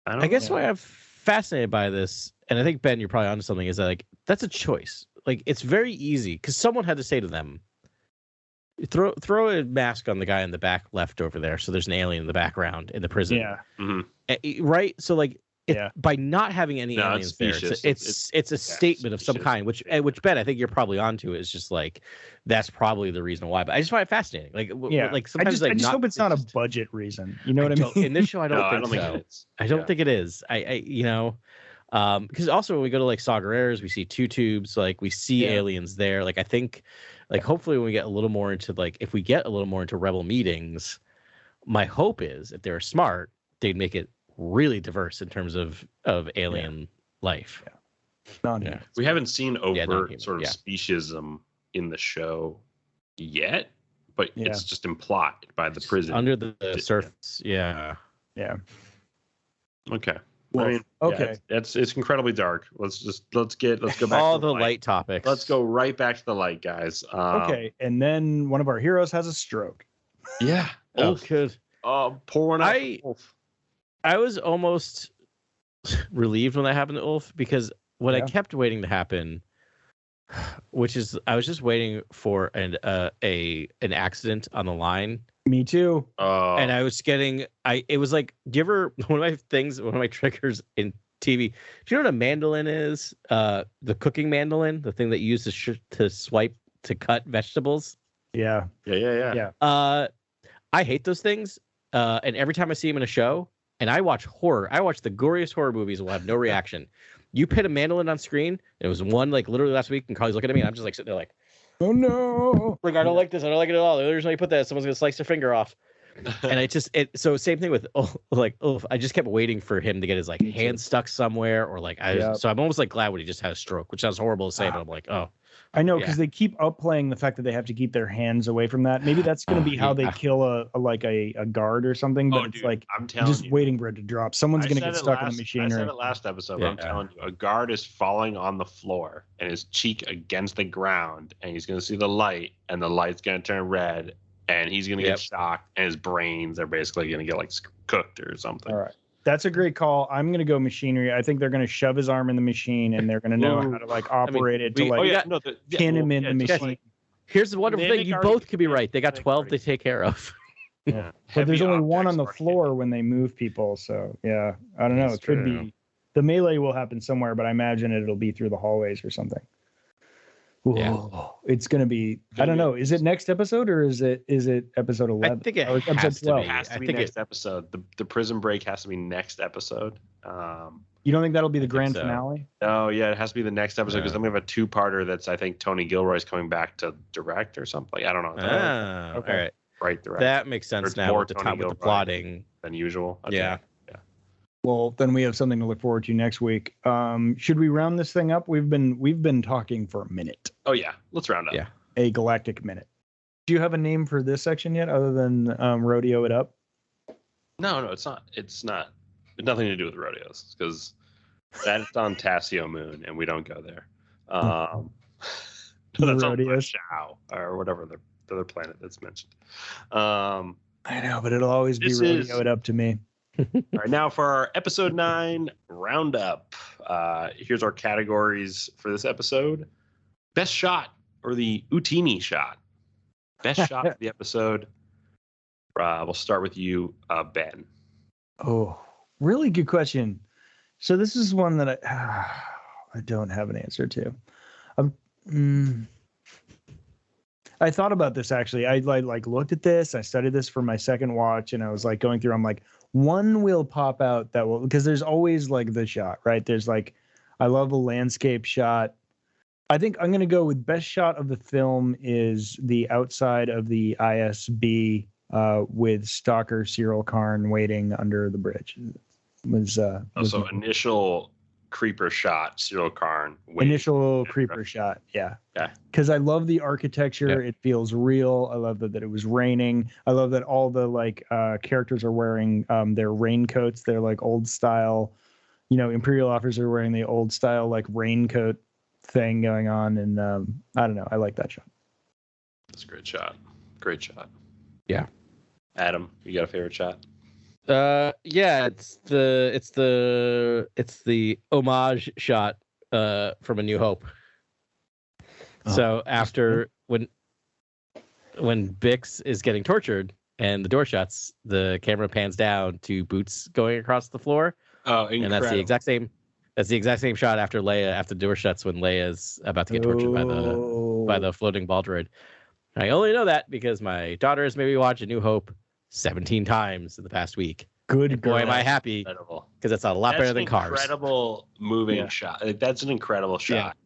I guess why I'm fascinated by this, and I think Ben, you're probably onto something, is that like that's a choice. Like it's very easy because someone had to say to them, throw a mask on the guy in the back left over there, so there's an alien in the background in the prison. Yeah. Mm-hmm. Right. So like. By not having any aliens there, it's a statement of some kind, which Ben, I think you're probably onto, is just like that's probably the reason why. But I just find it fascinating. Like sometimes I just hope it's not a budget reason. You know what I mean? In this show, I don't think so. I don't think it is. Because also when we go to like Saw Gerrera's, we see two tubes, like we see aliens there. Like I think, like hopefully when we get a little more into if we get a little more into Rebel meetings, my hope is if they're smart, they'd make it really diverse in terms of alien life. We haven't seen overt sort of speciesism in the show yet, but it's just implied by the prison under the surface. Yeah. Okay. Well, I mean, it's incredibly dark. Let's go back all to the light topics. Let's go right back to the light, guys. Okay, and then one of our heroes has a stroke. Yeah. Good. Pour one out. Ulf. I was almost relieved when that happened to Ulf, because what I kept waiting to happen, which is I was just waiting for an accident on the line. Me too. And I was getting it was like, do you ever one of my triggers in TV? Do you know what a mandolin is? The cooking mandolin, the thing that you use to swipe to cut vegetables. Yeah. I hate those things. And every time I see them in a show. And I watch horror. I watch the goriest horror movies and will have no reaction. You put a mandolin on screen. It was one like literally last week, and Carly's looking at me, and I'm just like sitting there like, oh no, like I don't like this. I don't like it at all. The only reason you put that, someone's gonna slice their finger off. And so same thing with I just kept waiting for him to get his like hand stuck somewhere, or like so I'm almost like glad when he just had a stroke, which sounds horrible to say, but I'm like, oh. I know, because they keep upplaying the fact that they have to keep their hands away from that. Maybe that's going to be how they kill a guard or something. But it's like I'm just waiting for it to drop. Someone's going to get stuck in the machinery. I said it last episode. But I'm telling you, a guard is falling on the floor and his cheek against the ground, and he's going to see the light, and the light's going to turn red, and he's going to get shocked, and his brains are basically going to get like cooked or something. All right. That's a great call. I'm going to go machinery. I think they're going to shove his arm in the machine, and they're going to know how to like operate it to pin him in the machine. Here's the wonderful thing. You both could be right. They got 12 to take care of. But there's only one on the floor when they move people. So, I don't know. It could be the melee will happen somewhere, but I imagine it'll be through the hallways or something. Whoa. It's going to be, I don't know. Is it next episode or is it episode 11? I think it has to be. It has to be next episode. The prison break has to be next episode. You don't think that'll be the grand finale? Oh, yeah. It has to be the next episode, because then we have a two-parter that's, I think, Tony Gilroy's coming back to direct or something. I don't know. Okay. All right. Right, direct. That makes sense now with the plotting. Than usual. Okay. Yeah. Well, then we have something to look forward to next week. Should we round this thing up? We've been talking for a minute. Oh yeah, let's round up. Yeah, a galactic minute. Do you have a name for this section yet, other than rodeo it up? No, it's not. It's not. It's nothing to do with rodeos, because that's on Tassio Moon, and we don't go there. That's on Shao or whatever the other planet that's mentioned. I know, but it'll always be rodeo it up to me. All right, now for our episode 9 roundup. Here's our categories for this episode: best shot, or the Utini shot. Best shot for the episode. We'll start with you, Ben. Oh, really good question. So this is one that I don't have an answer to. I thought about this actually. I like looked at this. I studied this for my second watch, and I was like going through. I'm like, one will pop out that will, because there's always like the shot, right? There's like, I love a landscape shot. I think I'm going to go with best shot of the film is the outside of the ISB with Stalker Cyril Karn waiting under the bridge. Was so initial creeper shot, Cyril Karn. Initial creeper shot, yeah. Because I love the architecture. It feels real. I love that it was raining. I love that all the like characters are wearing their raincoats. They're like old style, Imperial officers are wearing the old style like raincoat thing going on. And I don't know. I like that shot. That's a great shot. Great shot. Yeah. Adam, you got a favorite shot? Yeah, it's the homage shot from A New Hope. So after when Bix is getting tortured and the door shuts, the camera pans down to boots going across the floor. Oh, incredible. And that's the exact same shot after the door shuts when Leia's about to get tortured by the floating ball droid. I only know that because my daughter has made me watch A New Hope 17 times in the past week. Good boy, am I happy because that's a lot better than Cars. Incredible moving shot. That's an incredible shot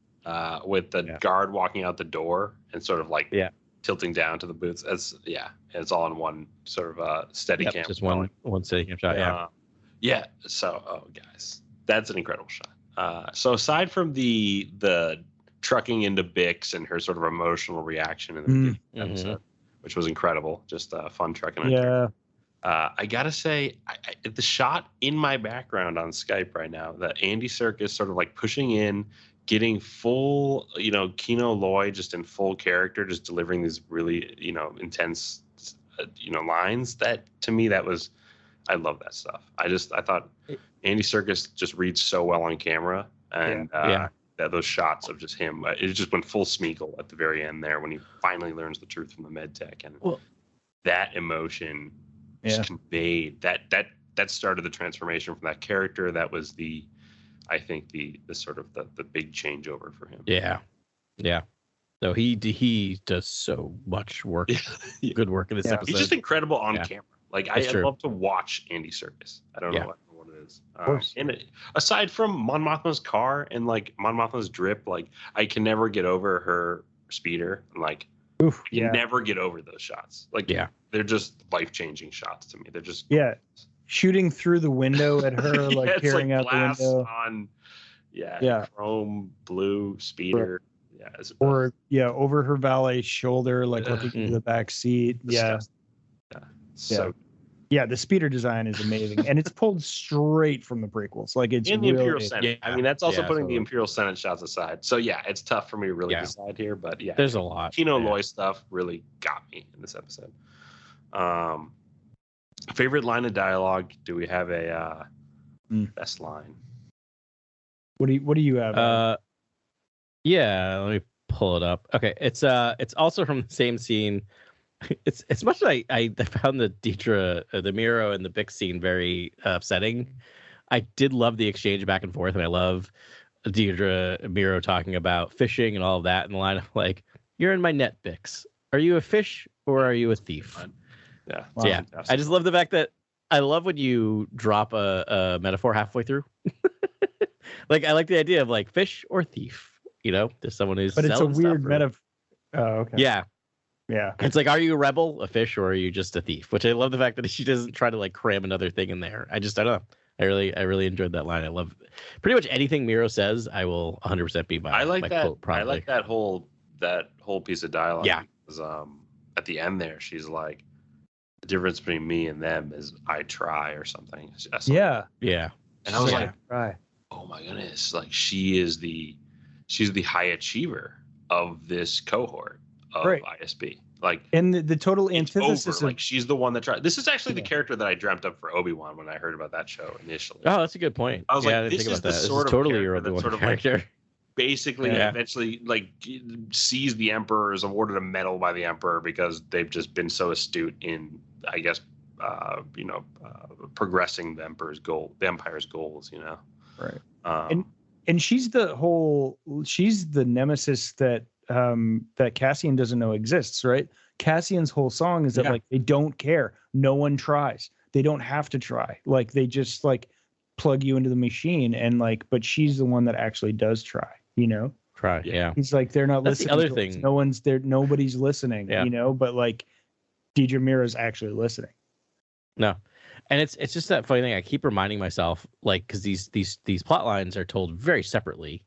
with the guard walking out the door and sort of like tilting down to the boots. It's all in one sort of steady cam. Just one steady cam shot. So, guys, that's an incredible shot. So aside from the trucking into Bix and her sort of emotional reaction in the beginning episode, which was incredible, just fun trucking. I gotta say, the shot in my background on Skype right now, that Andy Serkis sort of like pushing in, getting full, Kino Loy just in full character, just delivering these really, intense, lines. That to me, I love that stuff. I thought Andy Serkis just reads so well on camera, and that those shots of just him, it just went full Smeagol at the very end there when he finally learns the truth from the med tech, and that emotion just conveyed that started the transformation from that character. That was I think the sort of the big changeover for him. Yeah. So he does so much work, good work in this episode. He's just incredible on camera. Like I love to watch Andy Serkis. I don't know what it is. And aside from Mon Mothma's car and like Mon Mothma's drip, like I can never get over her speeder. And like you never get over those shots. Like they're just life-changing shots to me. They're just shooting through the window at her, like peering out the window on chrome blue speeder. Or over her valet's shoulder, like looking through the back seat. The speeder design is amazing, and it's pulled straight from the prequels. Like it's in the Imperial Senate. I mean, that's also putting the Imperial Senate shots aside. So it's tough for me to really decide here, but there's a lot. Kino Loy stuff really got me in this episode. Favorite line of dialogue? Do we have a best line? What do you have? Let me pull it up. Okay, it's also from the same scene. It's much like I found the Deidre, the Miro and the Bix scene very upsetting. I did love the exchange back and forth, and I love Deidre Miro talking about fishing and all of that in the line of like, "You're in my net, Bix. Are you a fish or are you a thief?" I just love the fact that I love when you drop a metaphor halfway through. Like I like the idea of like fish or thief. There's someone who's. But it's a weird metaphor. Oh, okay. Yeah. It's like, are you a rebel, a fish, or are you just a thief? Which I love the fact that she doesn't try to like cram another thing in there. I don't know. I really enjoyed that line. I love pretty much anything Miro says. I will 100% be by. I like my that. Quote I like that whole piece of dialogue. Yeah. Because, at the end there, she's like, the difference between me and them is I try or something. Yeah. And I was like, oh my goodness, like she's the high achiever of this cohort of ISB. Like, and the total antithesis of, like she's the one that tried. This is actually the character that I dreamt up for Obi-Wan when I heard about that show initially. Oh, that's a good point. I was I like, didn't think about that. Sort of totally your Obi-Wan character. Like, basically, eventually, like sees the Emperor, is awarded a medal by the Emperor because they've just been so astute in, I guess, progressing the Empire's goals. Right. And she's the nemesis that Cassian doesn't know exists, right? Cassian's whole song is that like they don't care. No one tries. They don't have to try. Like they just like plug you into the machine and like, but she's the one that actually does try, Try. Yeah. He's like, they're not That's listening. the other to us. thing. No one's there. Nobody's listening. Yeah. You know, but like, Deidre Mira's actually listening. No. And it's just that funny thing. I keep reminding myself, like, because these plot lines are told very separately,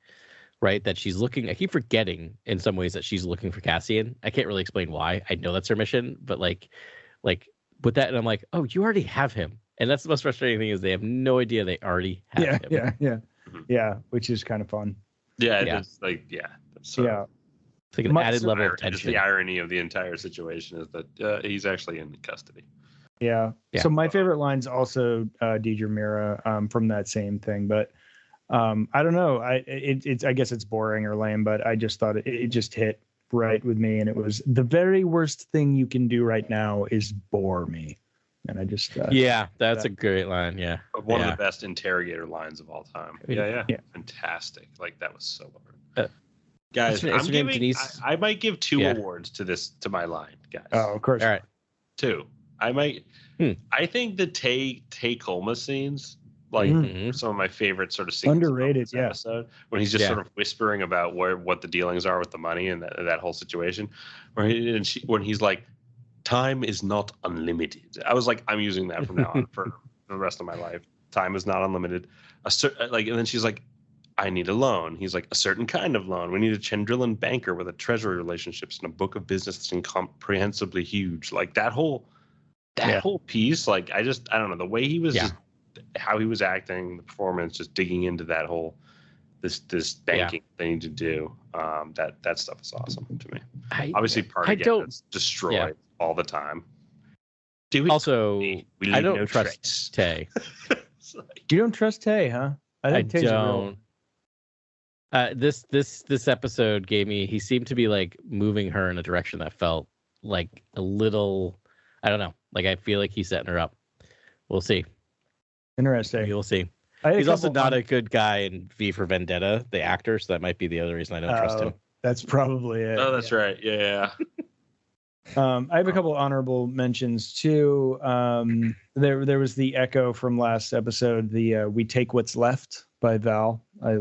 right? That she's looking. I keep forgetting in some ways that she's looking for Cassian. I can't really explain why. I know that's her mission, but like with that, and I'm like, oh, you already have him. And that's the most frustrating thing is they have no idea they already have him. Yeah, which is kind of fun. Yeah, Yeah. it's like It's like an added level of just tension. the irony of the entire situation is that he's actually in custody. Yeah. So my favorite line's also Deidre Mira from that same thing, but I don't know. I guess it's boring or lame, but I just thought it just hit right with me, and it was the very worst thing you can do right now is bore me, and I just that's a great line. Yeah, one of the best interrogator lines of all time. Yeah, fantastic. Like that was so hard. Guys, I might give 2 awards to my line, guys. Oh, of course. All right, 2. I might. I think the Tay Colma scenes, like some of my favorent sort of scenes underrated. This episode when he's just sort of whispering about what the dealings are with the money and that whole situation, when he's like, "Time is not unlimited." I was like, I'm using that from now on for the rest of my life. Time is not unlimited. And then she's like, I need a loan. He's like, a certain kind of loan. We need a Chandrilan banker with a treasury relationships and a book of business that's incomprehensibly huge. Like that whole piece, like I don't know, the way he was how he was acting, the performance, just digging into that whole this banking thing to do. That stuff is awesome to me. Obviously part of it's destroyed all the time. I don't trust Tay. You don't trust Tay, huh? I don't. This episode gave me. He seemed to be like moving her in a direction that felt like a little. I don't know. Like I feel like he's setting her up. We'll see. Interesting. We'll see. He's also not a good guy in V for Vendetta, the actor. So that might be the other reason I don't trust him. That's probably it. Oh, that's right. Yeah. I have a couple honorable mentions too. There was the echo from last episode, the "We Take What's Left" by Val. I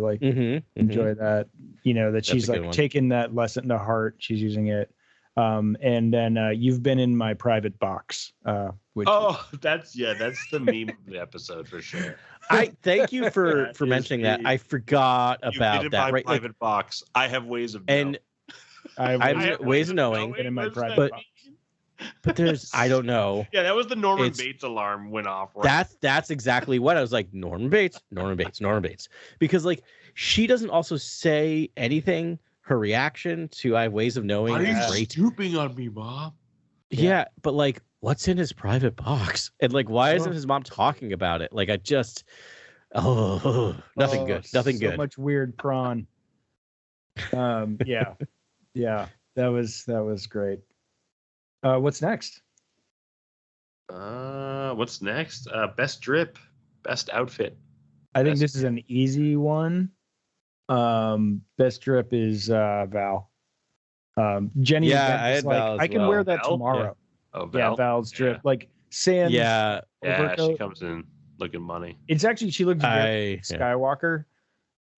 enjoy that. You know that she's like taking that lesson to heart. She's using it. And then "You've Been in My Private Box." That's the meme of the episode for sure. I thank you for mentioning that. I forgot about that. Right, private box. I have ways of knowing. I have ways of knowing in my private box. But there's I don't know. Yeah, that was the Norman Bates alarm went off. Right? That's exactly what I was like. Norman Bates, because like she doesn't also say anything. Her reaction to "I have ways of knowing" is great. Stooping on me, Mom. Yeah, but like, what's in his private box? And like, why isn't his mom talking about it? Like, I just, nothing good. Nothing good. So much weird prawn. Yeah, that was great. What's next? What's next? Best drip, best outfit. I think this is an easy one. Best drip is Val. Jenny, I had Val as I can wear that tomorrow. Yeah. Oh, Val? Yeah, Val's drip, like Sans. Yeah, overcoat. she comes in looking money. It's actually she looks very Skywalker,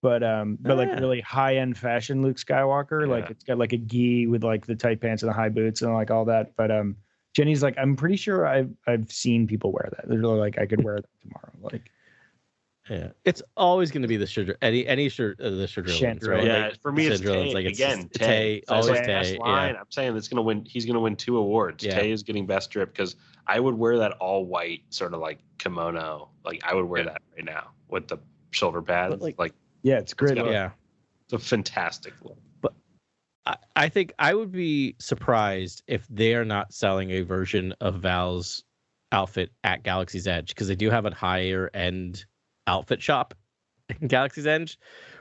but like really high end fashion Luke Skywalker. Yeah. Like it's got like a gi with like the tight pants and the high boots and like all that. But Jenny's like, I'm pretty sure I've seen people wear that. They're like, I could wear that tomorrow. Like. Yeah, it's always going to be the shirt. Any shirt, the Chandrillans, right? Yeah, like, for me, it's Tay. Like Again, Tay. Always Tay. Yeah. I'm saying it's going to win. He's going to win 2 awards. Yeah. Tay is getting best drip because I would wear that all white sort of like kimono. Like I would wear that right now with the shoulder pads. Like yeah, it's great. It's a fantastic look. But I think I would be surprised if they are not selling a version of Val's outfit at Galaxy's Edge because they do have a higher end outfit shop in Galaxy's Edge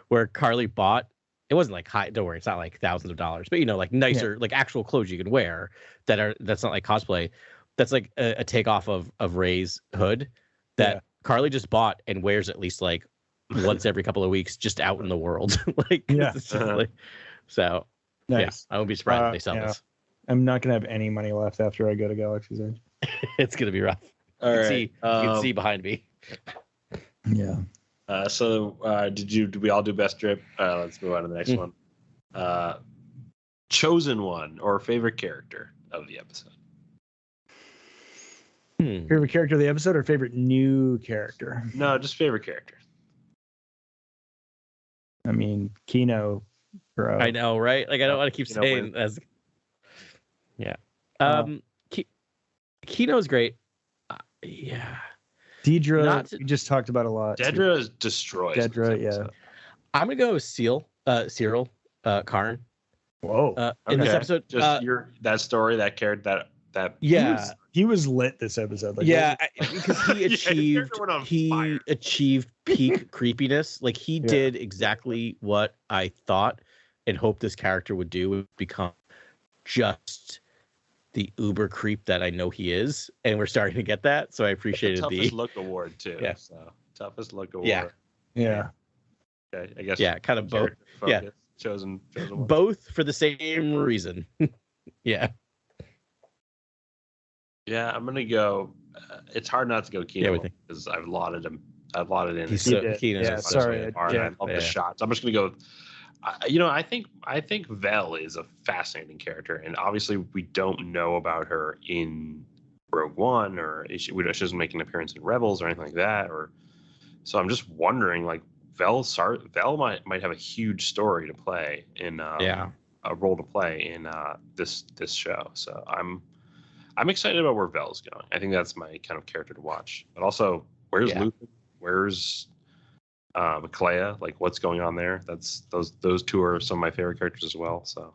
where Carly bought. It wasn't like high, don't worry, it's not like thousands of dollars, but you know, like nicer, like actual clothes you can wear that's not like cosplay. That's like a takeoff of Rey's hood that Carly just bought and wears at least like once every couple of weeks just out in the world. So nice. I won't be surprised if they sell this. I'm not gonna have any money left after I go to Galaxy's Edge. It's gonna be rough. You can see behind me. Yeah. So did we all do best drip? Let's move on to the next one. chosen one or favorite character of the episode. Favorite character of the episode or favorite new character? No, just favorite character. I mean, Kino, bro. I know, right? Like I don't want to keep saying as. Yeah. Kino's great. Yeah. Deidre, we just talked about a lot. Dedra is destroyed. Dedra, yeah. I'm gonna go with Cyril Karn. Whoa. In this episode, just that story, that character, that yeah, he was lit this episode. Like, because he achieved peak creepiness. Like he did exactly what I thought and hoped this character would do, would become just the uber creep that I know he is, and we're starting to get that. So I appreciated the toughest look award too. Yeah. So toughest look award. Yeah. Okay, I guess. Yeah, kind of both. Yeah. Chosen one. Both for the same reason. Yeah. Yeah, I'm gonna go. It's hard not to go Kino because I've lauded him. I've lauded in. He's so Kino. Yeah, sorry. I love the shots. I'm just gonna go. I think Vel is a fascinating character, and obviously we don't know about her in Rogue One, or she doesn't make an appearance in Rebels or anything like that. Or so I'm just wondering, like Vel might have a huge story to play in a role to play in this show. So I'm excited about where Vel's going. I think that's my kind of character to watch. But also, where's Luthen? Where's Maclea? Like, what's going on there? That's those two are some of my favorite characters as well. So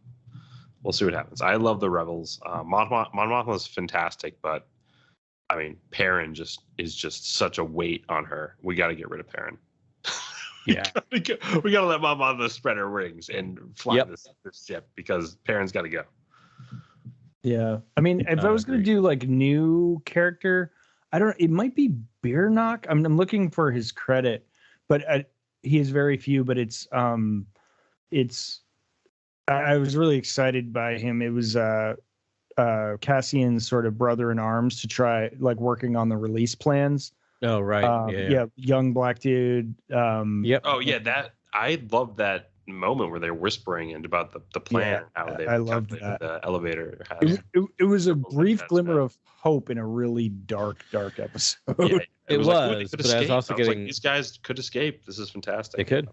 we'll see what happens. I love the Rebels. Mon Mothma is fantastic, but I mean, Perrin is just such a weight on her. We got to get rid of Perrin. Yeah, we got to let Mon Mothma spread her wings and fly this ship because Perrin's got to go. Yeah, I mean, if I was going to do like new character, it might be Beernok. I'm looking for his credit, but he has very few. But I was really excited by him. It was Cassian's sort of brother in arms to try like working on the release plans. Oh right, yeah, young black dude. Yep. Oh yeah, that I love that moment where they're whispering and about the plan. I loved that. The elevator. It was a brief glimmer of hope in a really dark episode. Yeah, it was, but I was also getting like, these guys could escape. This is fantastic. They could.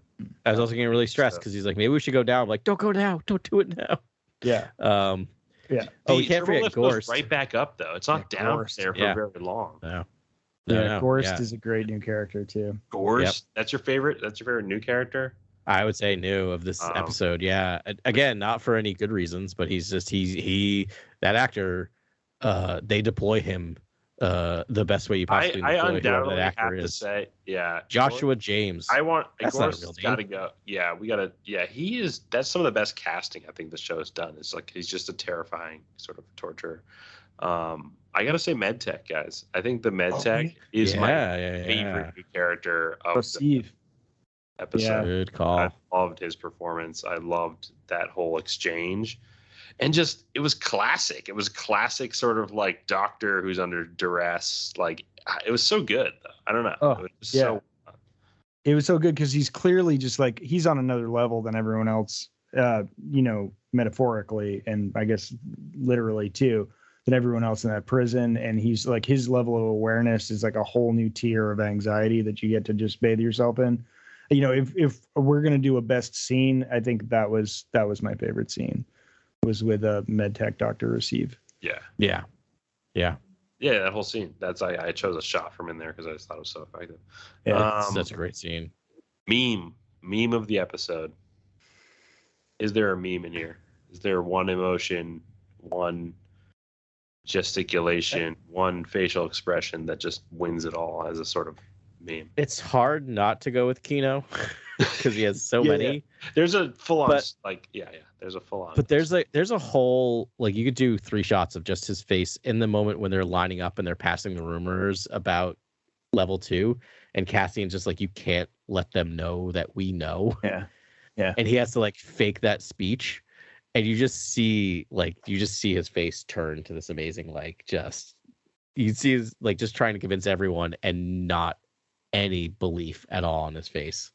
I was also getting really stressed because he's like, maybe we should go down. I'm like, don't go now. Don't do it now. Yeah. Yeah. Oh, we can't forget Gorst. Right back up though. It's not down there for very long. No. Yeah, Gorst is a great new character too. Gorst, that's your favorite. That's your favorite new character. I would say new of this episode. Yeah. Again, not for any good reasons, but he's just that actor. They deploy him the best way you possibly. I undoubtedly that actor have to say, Joshua James. Gorst's got to go. Yeah, we got to. Yeah, he is. That's some of the best casting I think the show has done. It's like he's just a terrifying sort of torturer. I gotta say MedTech, guys. I think the MedTech is my favorite new character of the episode. Yeah. Good call. I loved his performance. I loved that whole exchange. And just it was classic. It was classic sort of like doctor who's under duress. Like it was so good. I don't know. It was so good because he's clearly just like he's on another level than everyone else, metaphorically and I guess literally too, than everyone else in that prison. And he's like his level of awareness is like a whole new tier of anxiety that you get to just bathe yourself in. If we're gonna do a best scene, I think that was my favorite scene. Was with a MedTech Dr. Receive. Yeah, that whole scene. That's I chose a shot from in there because I just thought it was so effective. Yeah, that's a great scene. Meme of the episode. Is there a meme in here? Is there one emotion, one gesticulation, one facial expression that just wins it all as a sort of meme? It's hard not to go with Kino because he has so many. Yeah. There's a full on there's a full on. But there's a whole like you could do 3 shots of just his face in the moment when they're lining up and they're passing the rumors about level 2, and Cassian's just like, you can't let them know that we know. Yeah. And he has to like fake that speech, and you just see his face turn to this amazing you see his like just trying to convince everyone and not any belief at all on his face,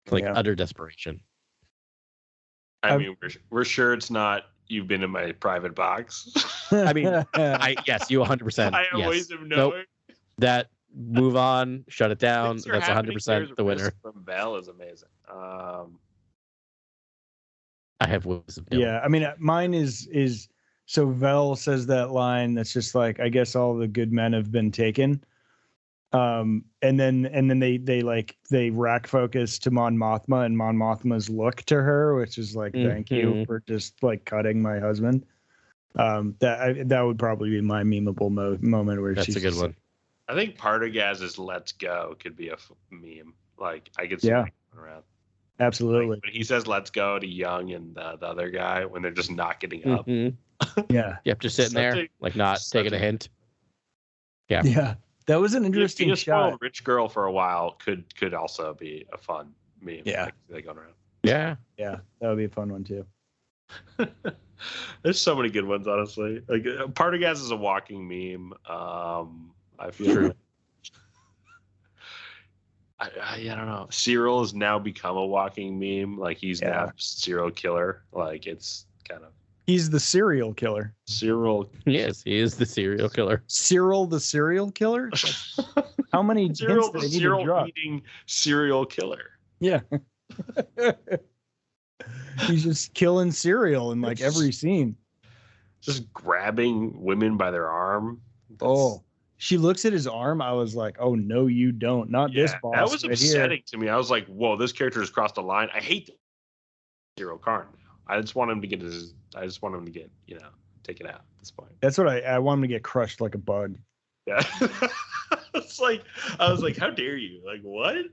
like utter desperation. I mean, we're sure it's not. You've been in my private box. I mean, yes, you 100%. I have ways of knowing. That move on, shut it down. That's 100% the winner. From Bell is amazing. I have ways of knowing. Yeah, I mean, mine is so Vel says that line that's just like, I guess all the good men have been taken. And then they rack focus to Mon Mothma and Mon Mothma's look to her, which is like, thank you for just like cutting my husband. That would probably be my memeable moment where that's a good one. I think Partagaz's "Let's Go" could be a meme. Like I could see that around. Absolutely. Like, when he says "Let's go" to Young and the other guy when they're just not getting up. Yeah. Yep, just sitting there, like not taking a hint. Yeah. Yeah. That was an interesting shot. A rich girl for a while could also be a fun meme. Yeah. Like, going around. Yeah. Yeah. That would be a fun one too. There's so many good ones, honestly. Like Partagaz is a walking meme. I feel true. I don't know. Cyril has now become a walking meme. Like he's now serial killer. Like it's kind of. He's the serial killer. Cyril. Yes, he is the serial killer. Cyril the serial killer? How many Cyril hints the did I serial need to drop? eating serial killer. Yeah. He's just killing cereal in like every scene. Just grabbing women by their arm. She looks at his arm. I was like, oh, no, you don't. Not this boss. That was right upsetting here. to me. I was like, whoa, this character has crossed the line. I hate Zero Karn. I just want him to get taken out at this point. That's what I want him to get crushed like a bug. Yeah. It's like, I was like, how dare you? Like, what?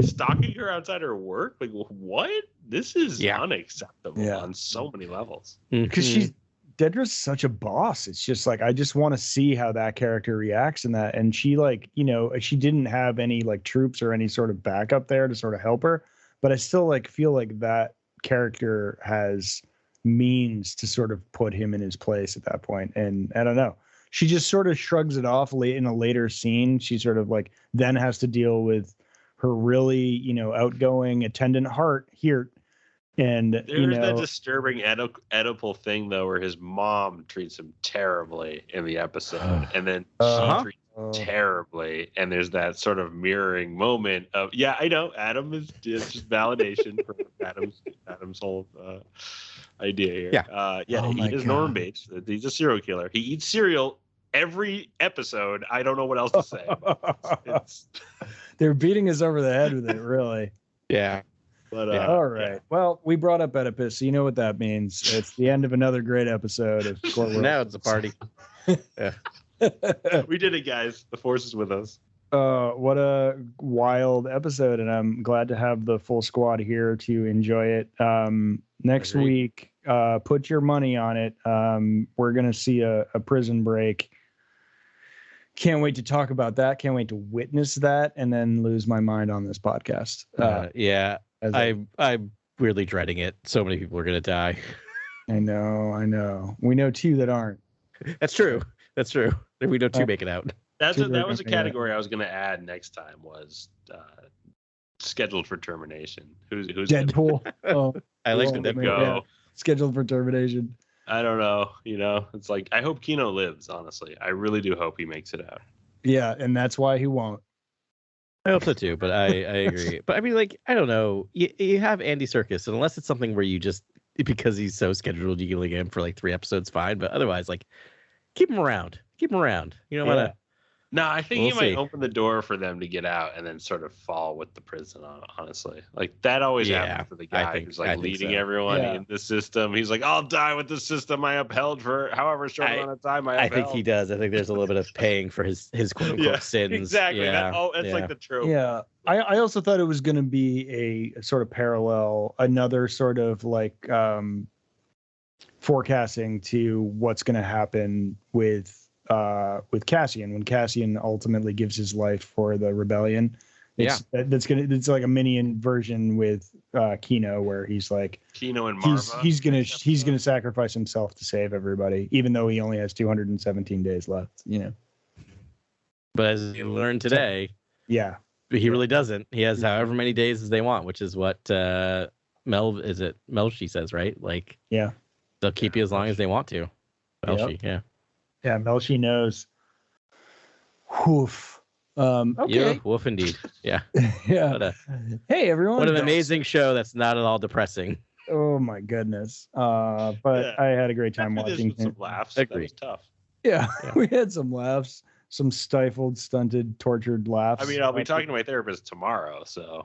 Stalking her outside her work? Like, what? This is unacceptable on so many levels. Because Dedra's such a boss. It's just like, I just want to see how that character reacts in that. And she like, she didn't have any like troops or any sort of backup there to sort of help her. But I still like feel like that character has means to sort of put him in his place at that point. And I don't know. She just sort of shrugs it off late in a later scene. She sort of like then has to deal with her really, outgoing attendant Hart here. And there's that disturbing Oedipal thing though, where his mom treats him terribly in the episode, and then she treats him terribly, and there's that sort of mirroring moment of I know Adam is just validation for Adam's whole idea here. He is Norman Bates. He's a serial killer. He eats cereal every episode. I don't know what else to say. They're beating us over the head with it, really. Yeah. But, all right. Yeah. Well, we brought up Oedipus, so you know what that means. It's the end of another great episode of Now it's a party. Yeah. We did it, guys. The force is with us. What a wild episode, and I'm glad to have the full squad here to enjoy it. Next week, put your money on it. We're going to see a prison break. Can't wait to talk about that. Can't wait to witness that and then lose my mind on this podcast. I'm weirdly dreading it. So many people are going to die. I know. We know two that aren't. That's true. We know two make it out. That was a category I was going to add next time was scheduled for termination. Who's Deadpool? I like the go. Yeah. Scheduled for termination. I don't know. It's like I hope Kino lives. Honestly, I really do hope he makes it out. Yeah, and that's why he won't. I hope so too, but I agree. But I mean, like, I don't know. You have Andy Serkis, and unless it's something where you just because he's so scheduled, you can get him for like 3 episodes, fine. But otherwise, like, keep him around. You don't want to. No, I think he might open the door for them to get out and then sort of fall with the prison. Honestly, like that always happens to the guy who's like leading everyone in the system. He's like, "I'll die with the system I upheld for however short amount of time I upheld." I think he does. I think there's a little bit of paying for his quote unquote sins. Exactly. Yeah. That's like the trope. Yeah. I also thought it was going to be a sort of parallel, another sort of like forecasting to what's going to happen with Cassian when Cassian ultimately gives his life for the rebellion. It's like a mini version with Kino where he's like Kino and Marva. He's gonna sacrifice himself to save everybody, even though he only has 217 days left. But as you learned today, he really doesn't. He has however many days as they want, which is what Melshi says, right? Like, yeah, they'll keep you as long as they want to. Melshi, yeah. Yeah, Melshi knows. Woof. Okay. Yeah, woof indeed. Yeah. Yeah. Hey, everyone. What an amazing show that's not at all depressing. Oh, my goodness. But I had a great time watching. Some laughs. Agreed. That was tough. Yeah, we had some laughs. Some stifled, stunted, tortured laughs. I mean, I'll be talking to my therapist tomorrow, so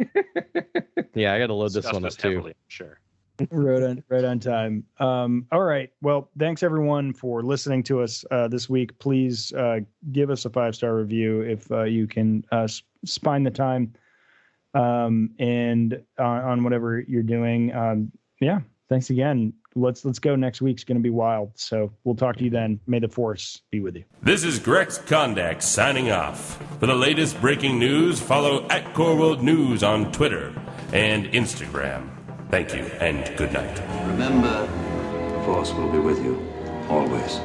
yeah, I got to load this one up too. Heavily, sure. right on time. All right. Well, thanks everyone for listening to us this week. Please give us a 5-star review if you can spine the time and on whatever you're doing. Yeah. Thanks again. Let's go. Next week's going to be wild. So we'll talk to you then. May the Force be with you. This is Grex Kondak signing off. For the latest breaking news, follow @CoreWorldNews on Twitter and Instagram. Thank you and good night. Remember, the Force will be with you always.